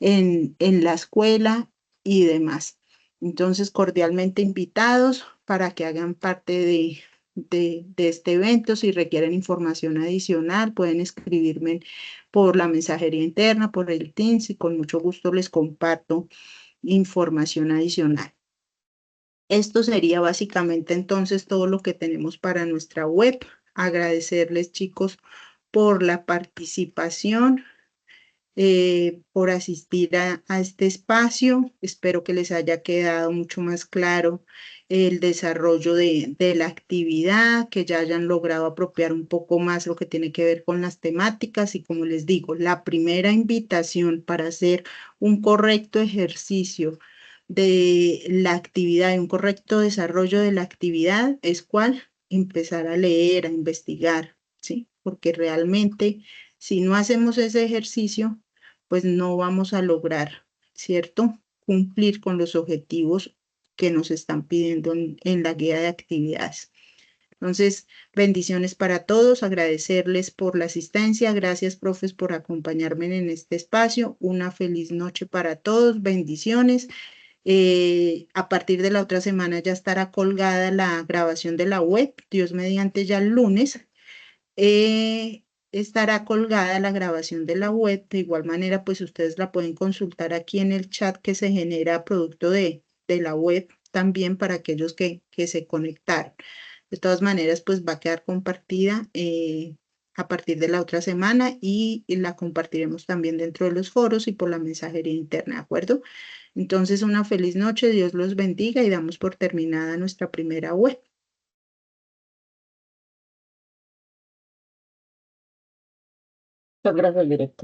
Speaker 1: en la escuela y demás. Entonces, cordialmente invitados para que hagan parte de este evento. Si requieren información adicional, pueden escribirme por la mensajería interna, por el Teams, y con mucho gusto les comparto información adicional. Esto sería básicamente entonces todo lo que tenemos para nuestra web. Agradecerles, chicos, por la participación, por asistir a este espacio. Espero que les haya quedado mucho más claro el desarrollo de la actividad, que ya hayan logrado apropiar un poco más lo que tiene que ver con las temáticas. Y como les digo, la primera invitación para hacer un correcto ejercicio de la actividad y un correcto desarrollo de la actividad es cuál: empezar a leer, a investigar, ¿sí? Porque realmente si no hacemos ese ejercicio, pues no vamos a lograr, ¿cierto?, cumplir con los objetivos que nos están pidiendo en la guía de actividades. Entonces, bendiciones para todos, agradecerles por la asistencia. Gracias, profes, por acompañarme en este espacio. Una feliz noche para todos, bendiciones. A partir de la otra semana ya estará colgada la grabación de la web, Dios mediante ya el lunes. Estará colgada la grabación de la web. De igual manera, pues ustedes la pueden consultar aquí en el chat que se genera producto de la web también para aquellos que se conectaron. De todas maneras, pues va a quedar compartida a partir de la otra semana, y la compartiremos también dentro de los foros y por la mensajería interna, ¿de acuerdo? Entonces, una feliz noche, Dios los bendiga, y damos por terminada nuestra primera web.
Speaker 2: Muchas gracias, director.